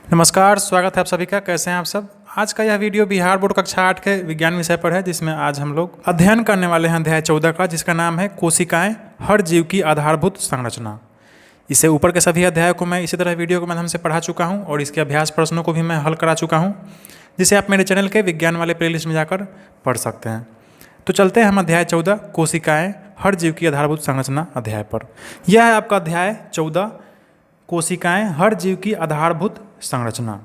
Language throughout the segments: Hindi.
नमस्कार, स्वागत है आप सभी का। कैसे हैं आप सब। आज का यह वीडियो बिहार बोर्ड कक्षा 8 के विज्ञान विषय पर है, जिसमें आज हम लोग अध्ययन करने वाले हैं अध्याय 14 का, जिसका नाम है कोशिकाएं, हर जीव की आधारभूत संरचना। इससे ऊपर के सभी अध्यायों को मैं इसी तरह वीडियो के माध्यम से पढ़ा चुका हूँ और इसके अभ्यास प्रश्नों को भी मैं हल करा चुका हूँ, जिसे आप मेरे चैनल के विज्ञान वाले प्लेलिस्ट में जाकर पढ़ सकते हैं। तो चलते हैं हम अध्याय 14 कोशिकाएं, हर जीव की आधारभूत संरचना अध्याय पर। यह है आपका अध्याय 14 कोशिकाएं, हर जीव की आधारभूत संरचना।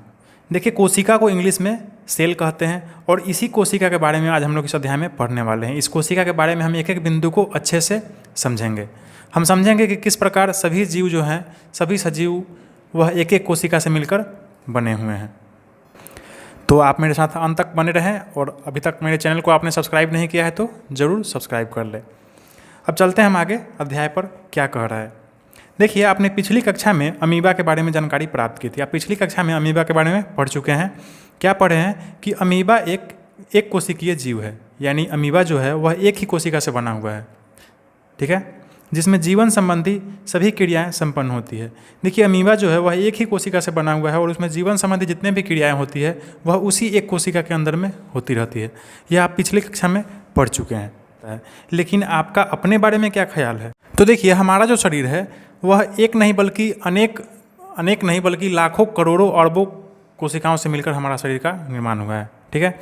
देखिए, कोशिका को इंग्लिश में सेल कहते हैं और इसी कोशिका के बारे में आज हम लोग इस अध्याय में पढ़ने वाले हैं। इस कोशिका के बारे में हम एक एक बिंदु को अच्छे से समझेंगे। हम समझेंगे कि किस प्रकार सभी जीव जो हैं, सभी सजीव, वह एक एक कोशिका से मिलकर बने हुए हैं। तो आप मेरे साथ अंत तक बने रहें और अभी तक मेरे चैनल को आपने सब्सक्राइब नहीं किया है तो ज़रूर सब्सक्राइब कर लें। अब चलते हैं हम आगे अध्याय पर क्या कह रहा है। देखिए, आपने पिछली कक्षा में अमीबा के बारे में जानकारी प्राप्त की थी। आप पिछली कक्षा में अमीबा के बारे में पढ़ चुके हैं। क्या पढ़े हैं कि अमीबा एक कोशिकीय जीव है, यानी अमीबा जो है वह एक ही कोशिका से बना हुआ है, ठीक है, जिसमें जीवन संबंधी सभी क्रियाएं संपन्न होती है। देखिए, अमीबा जो है वह एक ही कोशिका से बना हुआ है और उसमें जीवन संबंधी जितने भी क्रियाएं होती है वह उसी एक कोशिका के अंदर में होती रहती है। यह आप पिछली कक्षा में पढ़ चुके हैं। लेकिन आपका अपने बारे में क्या ख्याल है? तो देखिए, हमारा जो शरीर है वह एक नहीं बल्कि अनेक नहीं बल्कि लाखों करोड़ों अरबों कोशिकाओं से मिलकर हमारा शरीर का निर्माण हुआ है, ठीक है।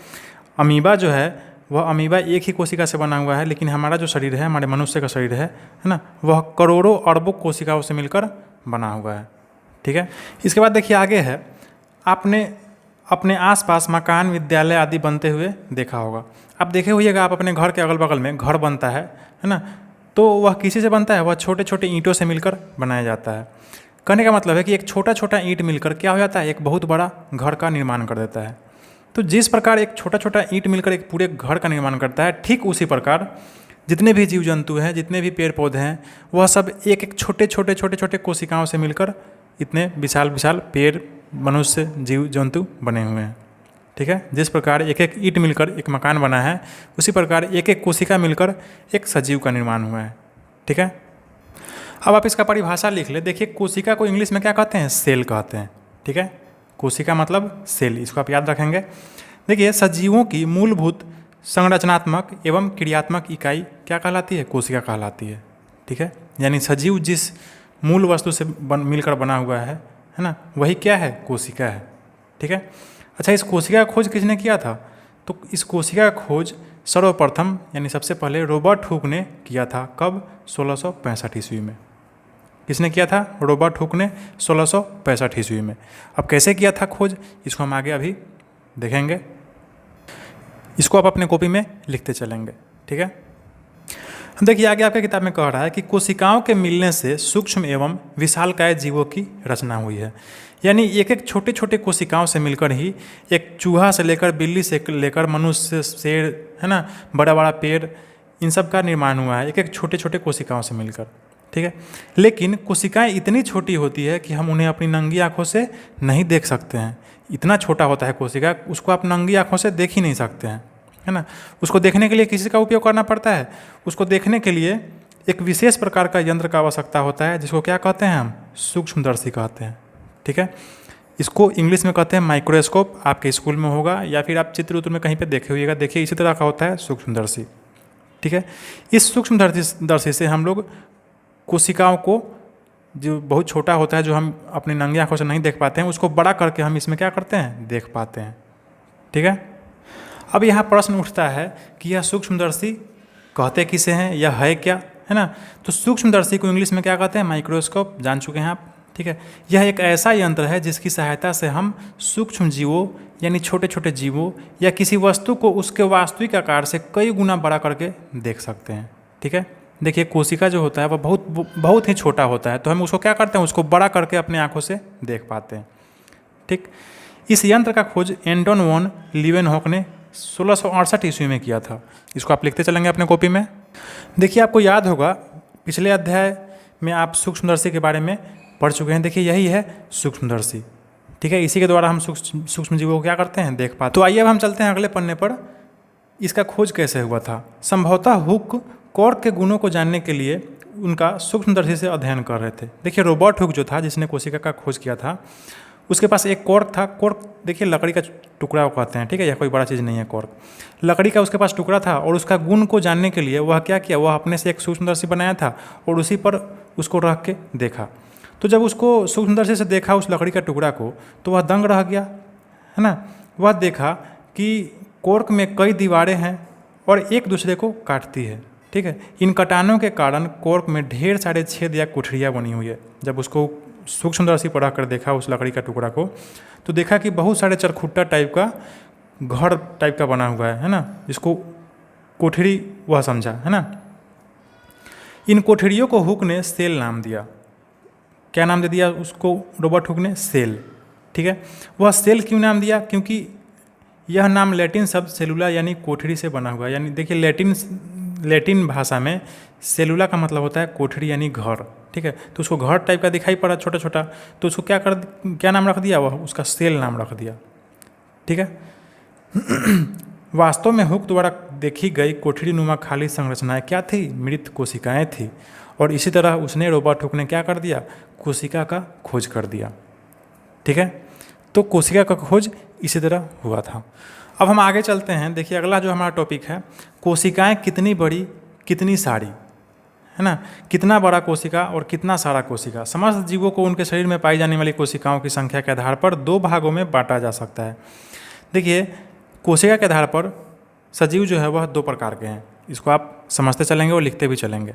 अमीबा जो है वह अमीबा एक ही कोशिका से बना हुआ है, लेकिन हमारा जो शरीर है, हमारे मनुष्य का शरीर है ना, वह करोड़ों अरबों कोशिकाओं से मिलकर बना हुआ है, ठीक है। इसके बाद देखिए आगे है, आपने अपने आसपास मकान, विद्यालय आदि बनते हुए देखा होगा। आप देखे होइएगा, आप अपने घर के अगल बगल में घर बनता है ना, तो वह किसी से बनता है? वह छोटे छोटे ईंटों से मिलकर बनाया जाता है। कहने का मतलब है कि एक छोटा छोटा ईंट मिलकर क्या हो जाता है, एक बहुत बड़ा घर का निर्माण कर देता है। तो जिस प्रकार एक छोटा छोटा ईंट मिलकर एक पूरे घर का निर्माण करता है, ठीक उसी प्रकार जितने भी जीव जंतु हैं, जितने भी पेड़ पौधे हैं, वह सब एक एक छोटे छोटे कोशिकाओं से मिलकर इतने विशाल विशाल पेड़, मनुष्य, जीव जंतु बने हुए हैं, ठीक है। जिस प्रकार एक एक ईंट मिलकर एक मकान बना है, उसी प्रकार एक एक कोशिका मिलकर एक सजीव का निर्माण हुआ है, ठीक है। अब आप इसका परिभाषा लिख ले। देखिए, कोशिका को इंग्लिश में क्या कहते हैं? सेल कहते हैं, ठीक है। कोशिका मतलब सेल, इसको आप याद रखेंगे। देखिए, सजीवों की मूलभूत संरचनात्मक एवं क्रियात्मक इकाई क्या कहलाती है? कोशिका कहलाती है, ठीक है। यानी सजीव जिस मूल वस्तु से मिलकर बना हुआ है ना, वही क्या है? कोशिका है, ठीक है। अच्छा, इस कोशिका का खोज किसने किया था? तो इस कोशिका का खोज सर्वप्रथम यानी सबसे पहले रॉबर्ट हुक ने किया था। कब? 1665 ईस्वी में। किसने किया था? रॉबर्ट हुक ने 1665 ईस्वी में। अब कैसे किया था खोज, इसको हम आगे अभी देखेंगे। इसको आप अपने कॉपी में लिखते चलेंगे, ठीक है। देखिए, आगे आपके किताब में कह रहा है कि कोशिकाओं के मिलने से सूक्ष्म एवं विशालकाय जीवों की रचना हुई है। यानी एक एक छोटे छोटे कोशिकाओं से मिलकर ही एक चूहा से लेकर, बिल्ली से लेकर, मनुष्य, शेर, है ना, बड़ा बड़ा पेड़, इन सब का निर्माण हुआ है एक एक छोटे छोटे कोशिकाओं से मिलकर, ठीक है। लेकिन कोशिकाएं इतनी छोटी होती है कि हम उन्हें अपनी नंगी आँखों से नहीं देख सकते हैं। इतना छोटा होता है कोशिका, उसको आप नंगी आँखों से देख ही नहीं सकते हैं, है ना। उसको देखने के लिए किसी का उपयोग करना पड़ता है। उसको देखने के लिए एक विशेष प्रकार का यंत्र का आवश्यकता होता है, जिसको क्या कहते हैं? हम सूक्ष्मदर्शी कहते हैं, ठीक है। इसको इंग्लिश में कहते हैं माइक्रोस्कोप। आपके स्कूल में होगा या फिर आप चित्र उत्र में कहीं पे देखे होइएगा। देखिए, इसी तरह का होता है सूक्ष्मदर्शी, ठीक है। इस सूक्ष्मदर्शी से हम लोग कोशिकाओं को, जो बहुत छोटा होता है, जो हम अपनी नंगी आँखों से नहीं देख पाते हैं, उसको बड़ा करके हम इसमें क्या करते हैं? देख पाते हैं, ठीक है। अब यहाँ प्रश्न उठता है कि यह सूक्ष्मदर्शी कहते किसे हैं, यह है क्या, है ना। तो सूक्ष्मदर्शी को इंग्लिश में क्या कहते हैं? माइक्रोस्कोप। जान चुके हैं आप, ठीक है। यह एक ऐसा यंत्र है जिसकी सहायता से हम सूक्ष्म जीवों यानी छोटे छोटे जीवों या किसी वस्तु को उसके वास्तविक आकार से कई गुना बड़ा करके देख सकते हैं, ठीक है। देखिए, कोशिका जो होता है वह बहुत ही छोटा होता है, तो हम उसको क्या करते हैं? उसको बड़ा करके अपने आँखों से देख पाते हैं, ठीक। इस यंत्र का खोज एंटन वॉन लीवेनहॉक ने 1668 ईस्वी में किया था। इसको आप लिखते चलेंगे अपने कॉपी में। देखिए, आपको याद होगा पिछले अध्याय में आप सूक्ष्मदर्शी के बारे में पढ़ चुके हैं। देखिए, यही है सूक्ष्मदर्शी, ठीक है। इसी के द्वारा हम सूक्ष्म जीवों को क्या करते हैं? देख पाते। तो आइए अब हम चलते हैं अगले पन्ने पर। इसका खोज कैसे हुआ था? संभवतः हुक कॉर्क के गुणों को जानने के लिए उनका सूक्ष्मदर्शी से अध्ययन कर रहे थे। देखिए, रॉबर्ट हुक जो था, जिसने कोशिका का खोज किया था, उसके पास एक कॉर्क था। कॉर्क देखिए लकड़ी का टुकड़ा को कहते हैं, ठीक है, यह कोई बड़ा चीज़ नहीं है कॉर्क। लकड़ी का उसके पास टुकड़ा था और उसका गुण को जानने के लिए वह क्या किया, वह अपने से एक सूक्ष्मदर्शी बनाया था और उसी पर उसको रख के देखा। तो जब उसको सूक्ष्मदर्शी से देखा उस लकड़ी का टुकड़ा को, तो वह दंग रह गया, है ना। वह देखा कि कॉर्क में कई दीवारें हैं और एक दूसरे को काटती है, ठीक है। इन कटानों के कारण कॉर्क में ढेर सारे छेद या कोठरियाँ बनी हुई है। जब उसको सूक्ष्मदर्शी पर रखकर देखा उस लकड़ी का टुकड़ा को, तो देखा कि बहुत सारे चरखुट्टा टाइप का घर टाइप का बना हुआ है ना, जिसको कोठरी वह समझा, है ना। इन कोठरियों को हुक ने सेल नाम दिया। क्या नाम दे दिया उसको रॉबर्ट हुक ने? सेल, ठीक है। वह सेल क्यों नाम दिया? क्योंकि यह नाम लैटिन शब्द सेलुला यानी कोठरी से बना हुआ है। यानी देखिए लैटिन भाषा में सेलुला का मतलब होता है कोठरी यानी घर, ठीक है। तो उसको घर टाइप का दिखाई पड़ा छोटा छोटा, तो उसको क्या नाम रख दिया, वह उसका सेल नाम रख दिया, ठीक है। वास्तव में हुक द्वारा देखी गई कोठरी नुमा खाली संरचनाएं क्या थी? मृत कोशिकाएं थी। और इसी तरह उसने रॉबर्ट हुक ने क्या कर दिया? कोशिका का खोज कर दिया, ठीक है। तो कोशिका का खोज इसी तरह हुआ था। अब हम आगे चलते हैं। देखिए अगला जो हमारा टॉपिक है, कोशिकाएं कितनी बड़ी कितनी सारी, है ना। कितना बड़ा कोशिका और कितना सारा कोशिका। समस्त जीवों को उनके शरीर में पाई जाने वाली कोशिकाओं की संख्या के आधार पर दो भागों में बांटा जा सकता है। देखिए कोशिका के आधार पर सजीव जो है वह दो प्रकार के हैं। इसको आप समझते चलेंगे और लिखते भी चलेंगे।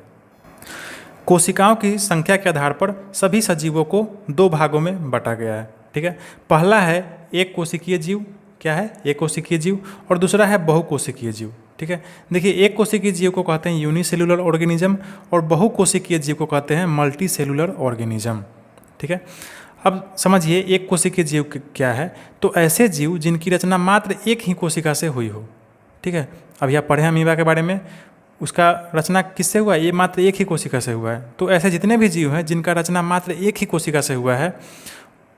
कोशिकाओं की संख्या के आधार पर सभी सजीवों को दो भागों में बांटा गया है, ठीक है। पहला है एक कोशिकीय जीव। क्या है? एक कोशिकीय जीव। और दूसरा है बहुकोशिकीय जीव, ठीक है। देखिए एक कोशिकीय जीव को कहते हैं यूनिसेलुलर ऑर्गेनिज्म और बहुकोशिकीय जीव को कहते हैं मल्टी सेलुलर ऑर्गेनिज्म, ठीक है। अब समझिए एक कोशिकीय जीव क्या है। तो ऐसे जीव जिनकी रचना मात्र एक ही कोशिका से हुई हो, ठीक है। अभी आप पढ़े अमीबा के बारे में, उसका रचना किससे हुआ? ये मात्र एक ही कोशिका से हुआ है। तो ऐसे जितने भी जीव हैं जिनका रचना मात्र एक ही कोशिका से हुआ है,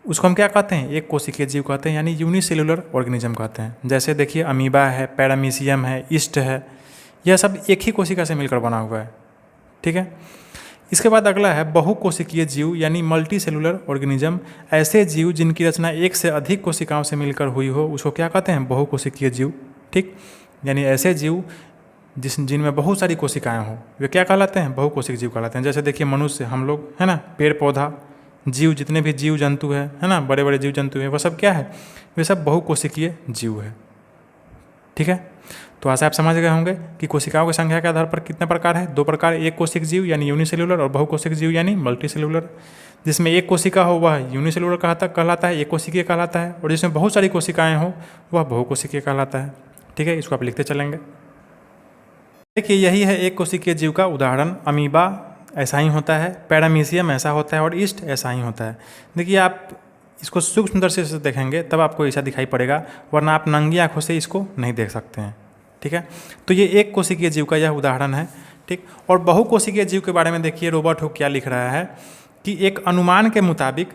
उसको हम क्या कहते हैं? एक कोशिकीय जीव कहते हैं, यानी यूनिसेलुलर ऑर्गेनिज्म कहते हैं। जैसे देखिए अमीबा है, पैरामीशियम है, ईस्ट है, यह सब एक ही कोशिका से मिलकर बना हुआ है, ठीक है। इसके बाद अगला है बहुकोशिकीय जीव यानी मल्टी सेलुलर ऑर्गेनिज्म। ऐसे जीव जिनकी रचना एक से अधिक कोशिकाओं से मिलकर हुई हो उसको क्या कहते हैं? बहुकोशिकीय जीव, ठीक। यानी ऐसे जीव जिनमें बहुत सारी कोशिकाएं हों वे क्या कहलाते हैं? बहुकोशिकीय जीव कहलाते हैं। जैसे देखिए मनुष्य, हम लोग, है ना, पेड़ पौधा, जीव, जितने भी जीव जंतु है ना, बड़े बड़े जीव जंतु हैं, वह सब क्या है? वे सब बहुकोशिकीय जीव है, ठीक है। तो ऐसा आप समझ गए होंगे कि कोशिकाओं की संख्या के आधार पर कितने प्रकार है? दो प्रकार। एक कोशिक जीव यानी यूनिसेलुलर और बहुकोशिक जीव यानी मल्टी सेलुलर। जिसमें एक कोशिका हो वह यूनिसेलुलर कहलाता है, एक कोशिकीय कहलाता है। और जिसमें बहुत सारी कोशिकाएं हो वह बहुकोशिकीय कहलाता है, ठीक है। इसको आप लिखते चलेंगे। देखिए यही है एक कोशिकीय जीव का उदाहरण। अमीबा ऐसा ही होता है, पैरामीशियम ऐसा होता है और ईस्ट ऐसा ही होता है। देखिए आप इसको सूक्ष्मदर्शी से देखेंगे तब आपको ऐसा दिखाई पड़ेगा, वरना आप नंगी आँखों से इसको नहीं देख सकते हैं, ठीक है। तो ये एक कोशिकीय जीव का यह उदाहरण है, ठीक। और बहुकोशिकीय जीव के बारे में देखिए रॉबर्ट हुक क्या लिख रहा है कि एक अनुमान के मुताबिक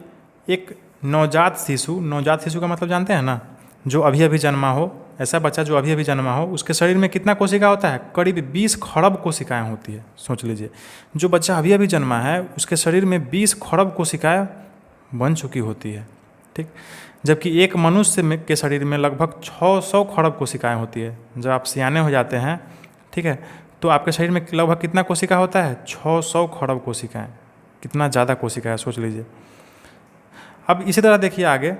एक नवजात शिशु का मतलब जानते हैं ना, जो अभी अभी जन्मा हो, ऐसा बच्चा जो अभी अभी जन्मा हो, उसके शरीर में कितना कोशिका होता है? करीब 20 खरब कोशिकाएं होती है। सोच लीजिए, जो बच्चा अभी अभी जन्मा है उसके शरीर में 20 खरब कोशिकाएं बन चुकी होती है, ठीक। जबकि एक मनुष्य के शरीर में लगभग 600 खरब कोशिकाएं होती है। जब आप सियाने हो जाते हैं, ठीक है, तो आपके शरीर में लगभग कितना कोशिका होता है? 600 खरब कोशिकाएं। कितना ज़्यादा कोशिका है, सोच लीजिए। अब इसी तरह देखिए आगे,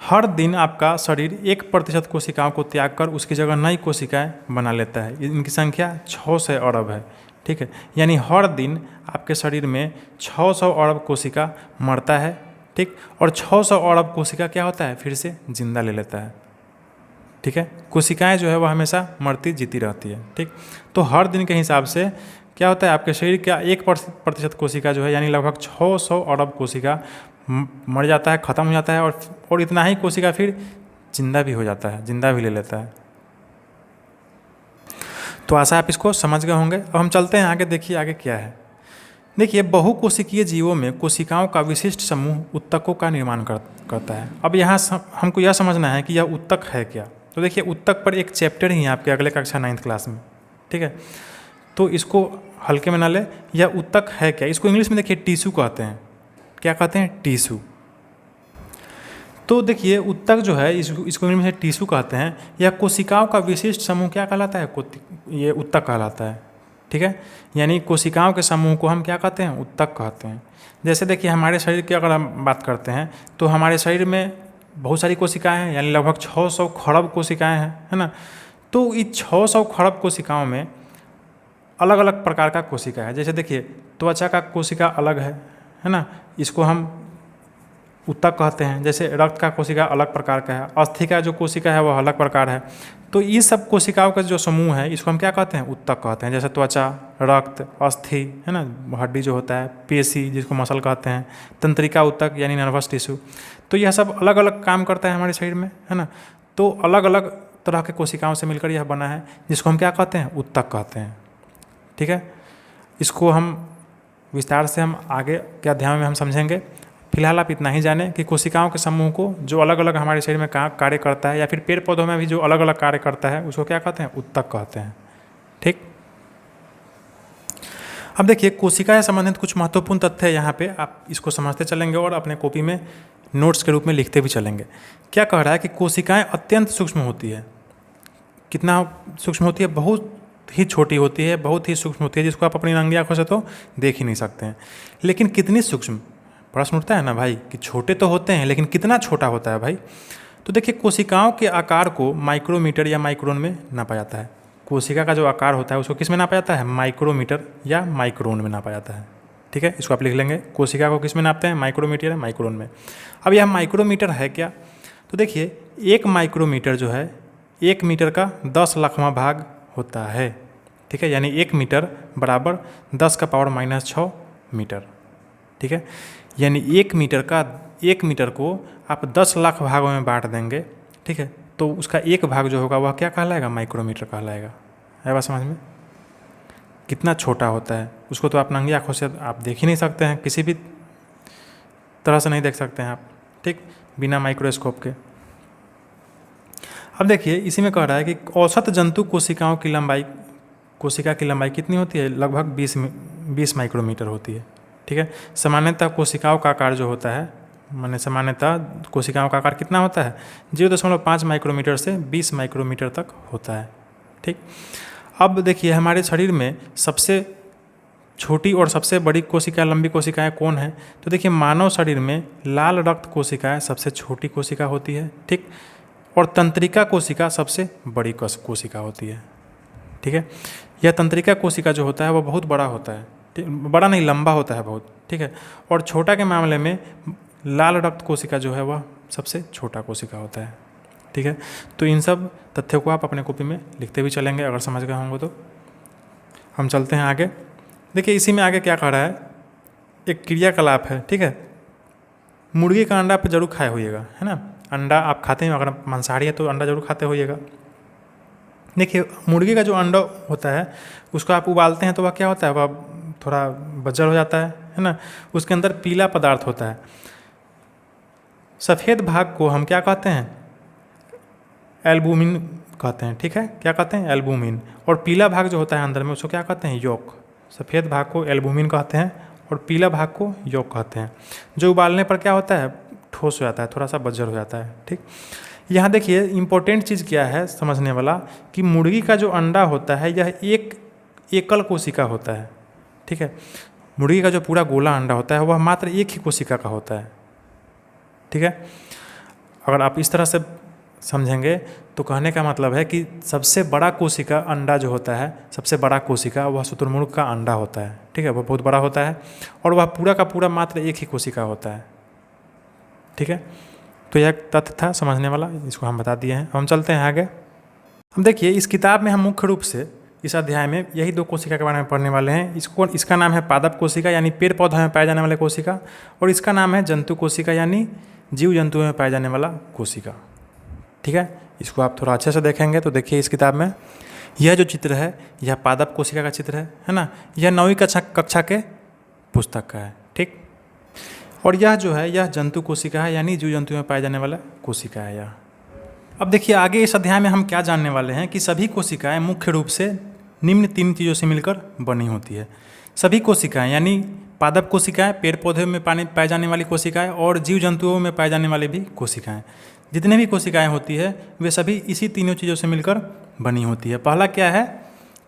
हर दिन आपका शरीर 1% कोशिकाओं को त्याग कर उसकी जगह नई कोशिकाएं बना लेता है। इनकी संख्या 600 अरब है, ठीक है। यानी हर दिन आपके शरीर में 600 अरब कोशिका मरता है, ठीक। और 600 अरब कोशिका क्या होता है? फिर से जिंदा ले लेता है, ठीक है। कोशिकाएं जो है वह हमेशा मरती जीती रहती है, ठीक। तो हर दिन के हिसाब से क्या होता है? आपके शरीर का 1% कोशिका जो है यानी लगभग 600 अरब कोशिका मर जाता है, ख़त्म हो जाता है। और इतना ही कोशिका फिर जिंदा भी हो जाता है, जिंदा भी ले लेता है। तो ऐसा आप इसको समझ गए होंगे। अब हम चलते हैं आगे। देखिए आगे क्या है। देखिए बहुकोशिकीय जीवों में कोशिकाओं का विशिष्ट समूह उत्तकों का निर्माण करता है। अब यहाँ हमको यह समझना है कि यह उत्तक है क्या। तो देखिए उत्तक पर एक चैप्टर ही है आपके अगले कक्षा 9th क्लास में, ठीक है। तो इसको हल्के में ना ले, यह उत्तक है क्या। इसको इंग्लिश में देखिए टिश्यू कहते हैं। क्या कहते हैं? टिश्यू, तो देखिए उत्तक जो है इसको इंग्लिश में टिश्यू कहते हैं। यह कोशिकाओं का विशिष्ट समूह क्या कहलाता है? ये उत्तक कहलाता है। ठीक है, यानी कोशिकाओं के समूह को हम क्या कहते हैं? उत्तक कहते हैं। जैसे देखिए हमारे शरीर की अगर हम बात करते हैं तो हमारे शरीर में बहुत सारी कोशिकाएं हैं, यानी लगभग 600 खरब कोशिकाएं हैं, है ना। तो इस 600 खरब कोशिकाओं में अलग अलग प्रकार का कोशिका है। जैसे देखिए त्वचा का कोशिका अलग है ना, इसको हम उत्तक कहते हैं। जैसे रक्त का कोशिका अलग प्रकार का है, अस्थि का जो कोशिका है वह अलग प्रकार है। तो ये सब कोशिकाओं का जो समूह है इसको हम क्या कहते हैं? उत्तक कहते हैं। जैसे त्वचा, रक्त, अस्थि, है ना, हड्डी जो होता है, पेशी जिसको मसल कहते हैं, तंत्रिका उत्तक यानी नर्वस टिश्यू। तो यह सब अलग अलग काम करता है हमारे शरीर में, है ना। तो अलग अलग तरह के कोशिकाओं से मिलकर यह बना है, जिसको हम क्या कहते हैं? उत्तक कहते हैं। ठीक है, इसको हम विस्तार से हम आगे के अध्याय में हम समझेंगे। फिलहाल आप इतना ही जानें कि कोशिकाओं के समूह को जो अलग अलग हमारे शरीर में कार्य करता है, या फिर पेड़ पौधों में भी जो अलग अलग कार्य करता है, उसको क्या कहते हैं? उत्तक कहते हैं। ठीक, अब देखिए कोशिका से संबंधित कुछ महत्वपूर्ण तथ्य है यहाँ पे, आप इसको समझते चलेंगे और अपने कॉपी में नोट्स के रूप में लिखते भी चलेंगे। क्या कह रहा है कि कोशिकाएं अत्यंत सूक्ष्म होती है। कितना सूक्ष्म होती है? बहुत ही छोटी होती है, बहुत ही सूक्ष्म होती है, जिसको आप अपनी नंगी आंखों से तो देख ही नहीं सकते हैं। लेकिन कितनी सूक्ष्म, प्रश्न उठता है ना भाई कि छोटे तो होते हैं लेकिन कितना छोटा होता है भाई। तो देखिए कोशिकाओं के आकार को माइक्रोमीटर या माइक्रोन में नापा जाता है। कोशिका का जो आकार होता है उसको किस में नापा जाता है? माइक्रोमीटर या माइक्रोन में नापा जाता है। ठीक है, इसको आप लिख लेंगे। कोशिका को किस में नापते हैं? माइक्रोमीटर या माइक्रोन में। अब यह माइक्रोमीटर है क्या? तो देखिए एक माइक्रोमीटर जो है 1 मीटर का 10 लाखवां भाग होता है। ठीक है, यानी 1 मीटर बराबर 10⁻⁻6 मीटर। ठीक है, यानी 1 मीटर को आप 10 लाख भागों में बांट देंगे। ठीक है, तो उसका एक भाग जो होगा वह क्या कहलाएगा? माइक्रोमीटर कहलाएगा। है बात समझ में? कितना छोटा होता है उसको तो आप नंगी आँखों से आप देख ही नहीं सकते हैं, किसी भी तरह से नहीं देख सकते हैं आप। ठीक, बिना माइक्रोस्कोप के। अब देखिए इसी में कह रहा है कि औसत जंतु कोशिका की लंबाई कितनी होती है? लगभग 20 माइक्रोमीटर होती है। ठीक है, सामान्यतः कोशिकाओं का आकार जो होता है, माने सामान्यतः कोशिकाओं का आकार कितना होता है? 0.5 माइक्रोमीटर से 20 माइक्रोमीटर तक होता है। ठीक, अब देखिए हमारे शरीर में सबसे छोटी और सबसे बड़ी कोशिका, लंबी कोशिकाएं कौन है? तो देखिए मानव शरीर में लाल रक्त कोशिकाएं सबसे छोटी कोशिका होती है। ठीक, और तंत्रिका कोशिका सबसे बड़ी कोशिका होती है। ठीक है, यह तंत्रिका कोशिका जो होता है वह बहुत बड़ा होता है। बड़ा नहीं, लंबा होता है बहुत। ठीक है, और छोटा के मामले में लाल रक्त कोशिका जो है वह सबसे छोटा कोशिका होता है। ठीक है, तो इन सब तथ्यों को आप अपने कॉपी में लिखते भी चलेंगे अगर समझ गए होंगे तो। हम चलते हैं आगे। देखिए इसी में आगे क्या कह रहा है, एक क्रियाकलाप है। ठीक है, मुर्गी का अंडा आप जरूर खाए होइएगा, है ना। अंडा आप खाते हैं, अगर मांसाहारी है तो अंडा जरूर खाते होइएगा। देखिए मुर्गी का जो अंडा होता है उसको आप उबालते हैं तो वह क्या होता है? वह थोड़ा बज्जर हो जाता है ना। उसके अंदर पीला पदार्थ होता है। सफ़ेद भाग को हम क्या कहते हैं? एल्बुमिन कहते हैं। ठीक है, क्या कहते हैं? एल्बुमिन। और पीला भाग जो होता है अंदर में उसको क्या कहते हैं? योक। सफ़ेद भाग को एल्बुमिन कहते हैं और पीला भाग को योक कहते हैं। जो उबालने पर क्या होता है? ठोस हो जाता है, थोड़ा सा बज्जर हो जाता है। ठीक, यहाँ देखिए इम्पोर्टेंट चीज़ क्या है समझने वाला, कि मुर्गी का जो अंडा होता है यह एक एकल कोशिका होता है। ठीक है, मुर्गी का जो पूरा गोला अंडा होता है वह मात्र एक ही कोशिका का होता है। ठीक है, अगर आप इस तरह से समझेंगे तो कहने का मतलब है कि सबसे बड़ा कोशिका अंडा जो होता है, सबसे बड़ा कोशिका वह शुतुरमुर्ग का अंडा होता है। ठीक है, वह बहुत बड़ा होता है और वह पूरा का पूरा मात्र एक ही कोशिका होता है। ठीक है, तो यह तथ्य था समझने वाला, इसको हम बता दिए हैं। हम चलते हैं आगे। हम देखिए इस किताब में हम मुख्य रूप से इस अध्याय में यही 2 कोशिका के बारे में पढ़ने वाले हैं। इसका नाम है पादप कोशिका यानी पेड़ पौधों में पाए जाने वाले कोशिका, और इसका नाम है जंतु कोशिका यानी जीव जंतुओं में पाए जाने वाला कोशिका। ठीक है, इसको आप थोड़ा अच्छे से देखेंगे तो देखिए इस किताब में यह जो चित्र है यह पादप कोशिका का चित्र है ना। यह 9वीं कक्षा के पुस्तक का है। ठीक, और यह जो है यह जंतु कोशिका है यानी जीव जंतुओं में पाए जाने वाला कोशिका है यह। अब देखिए आगे इस अध्याय में हम क्या जानने वाले हैं कि सभी कोशिकाएं मुख्य रूप से निम्न 3 चीज़ों से मिलकर बनी होती है। सभी कोशिकाएं यानी पादप कोशिकाएं, पेड़ पौधे में पाए जाने वाली कोशिकाएं और जीव जंतुओं में पाए जाने वाली भी कोशिकाएं। जितने भी कोशिकाएं होती है वे सभी इसी तीनों चीज़ों से मिलकर बनी होती है। पहला क्या है?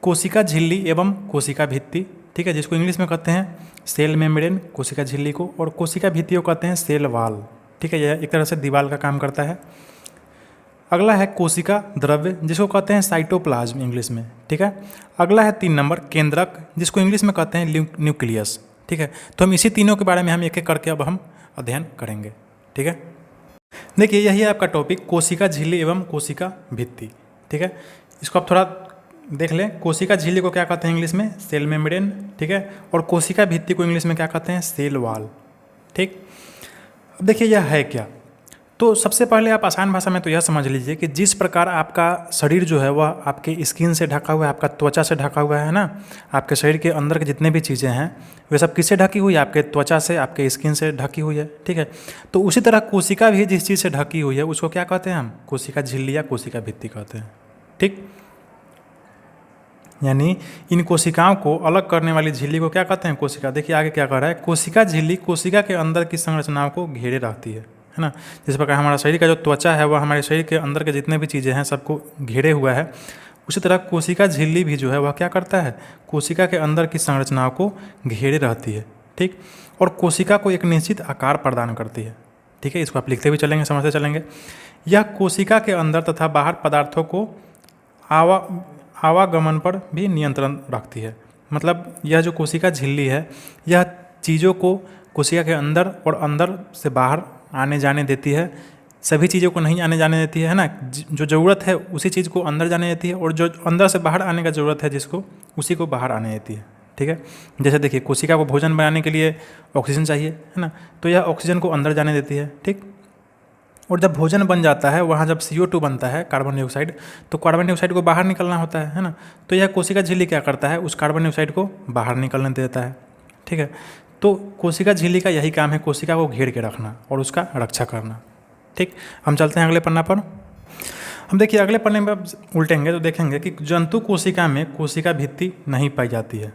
कोशिका झिल्ली एवं कोशिका भित्ति, ठीक है, जिसको इंग्लिश में कहते हैं सेल मेम्ब्रेन, कोशिका झिल्ली को, और कोशिका भित्ति को कहते हैं सेल वॉल, ठीक है। यह एक तरह से दीवार का काम करता है। अगला है कोशिका द्रव्य, जिसको कहते हैं साइटोप्लाज्म इंग्लिश में, ठीक है। अगला है 3 नंबर केंद्रक, जिसको इंग्लिश में कहते हैं न्यूक्लियस, ठीक है। तो हम इसी तीनों के बारे में हम एक एक करके अब हम अध्ययन करेंगे, ठीक है। देखिए यही है आपका टॉपिक, कोशिका झिल्ली एवं कोशिका भित्ति, ठीक है। इसको आप थोड़ा देख लें। कोशिका झिल्ली को क्या कहते हैं इंग्लिश में? सेल मेम्ब्रेन, ठीक है। और कोशिका भित्ति को इंग्लिश में क्या कहते हैं? सेल वॉल, ठीक। अब देखिए यह है क्या। तो सबसे पहले आप आसान भाषा में तो यह समझ लीजिए कि जिस प्रकार आपका शरीर जो है वह आपके स्किन से ढका हुआ है, आपका त्वचा से ढका हुआ है ना, आपके शरीर के अंदर के जितने भी चीज़ें हैं वे सब किससे ढकी हुई है? आपके त्वचा से, आपके स्किन से ढकी हुई है, ठीक है। तो उसी तरह कोशिका भी जिस चीज़ से ढकी हुई है उसको क्या कहते हैं हम? कोशिका झिल्ली या कोशिका भित्ति कहते हैं, ठीक। यानी इन कोशिकाओं को अलग करने वाली झिल्ली को क्या कहते हैं? कोशिका। देखिए आगे क्या कर रहा है, कोशिका झिल्ली कोशिका के अंदर की संरचनाओं को घेरे रहती है ना। जिस प्रकार हमारा शरीर का जो त्वचा है वह हमारे शरीर के अंदर के जितने भी चीज़ें हैं सबको घेरे हुआ है, उसी तरह कोशिका झिल्ली भी जो है वह क्या करता है? कोशिका के अंदर की संरचनाओं को घेरे रहती है, ठीक। और कोशिका को एक निश्चित आकार प्रदान करती है, ठीक है। इसको आप लिखते भी चलेंगे, समझते चलेंगे। यह कोशिका के अंदर तथा बाहर पदार्थों को आवागमन पर भी नियंत्रण रखती है। मतलब यह जो कोशिका झिल्ली है यह चीज़ों को कोशिका के अंदर और अंदर से बाहर आने जाने देती है। सभी चीज़ों को नहीं आने जाने देती है ना, जो ज़रूरत है उसी चीज़ को अंदर जाने देती है, और जो अंदर से बाहर आने का ज़रूरत है जिसको, उसी को बाहर आने देती है, ठीक है। जैसे देखिए कोशिका को भोजन बनाने के लिए ऑक्सीजन चाहिए, है ना, तो यह ऑक्सीजन को अंदर जाने देती है, ठीक। और जब भोजन बन जाता है वहाँ जब CO2 बनता है, कार्बन डाइऑक्साइड, तो कार्बन डाइऑक्साइड को बाहर निकलना होता है ना, तो यह कोशिका झिल्ली क्या करता है? उस कार्बन डाइऑक्साइड को बाहर निकलने देता है, ठीक है। तो कोशिका झिल्ली का यही काम है, कोशिका को घेर के रखना और उसका रक्षा करना, ठीक। हम चलते हैं अगले पन्ना पर। हम देखिए अगले पन्ने में उल्टेंगे तो देखेंगे कि जंतु कोशिका में कोशिका भित्ति नहीं पाई जाती है।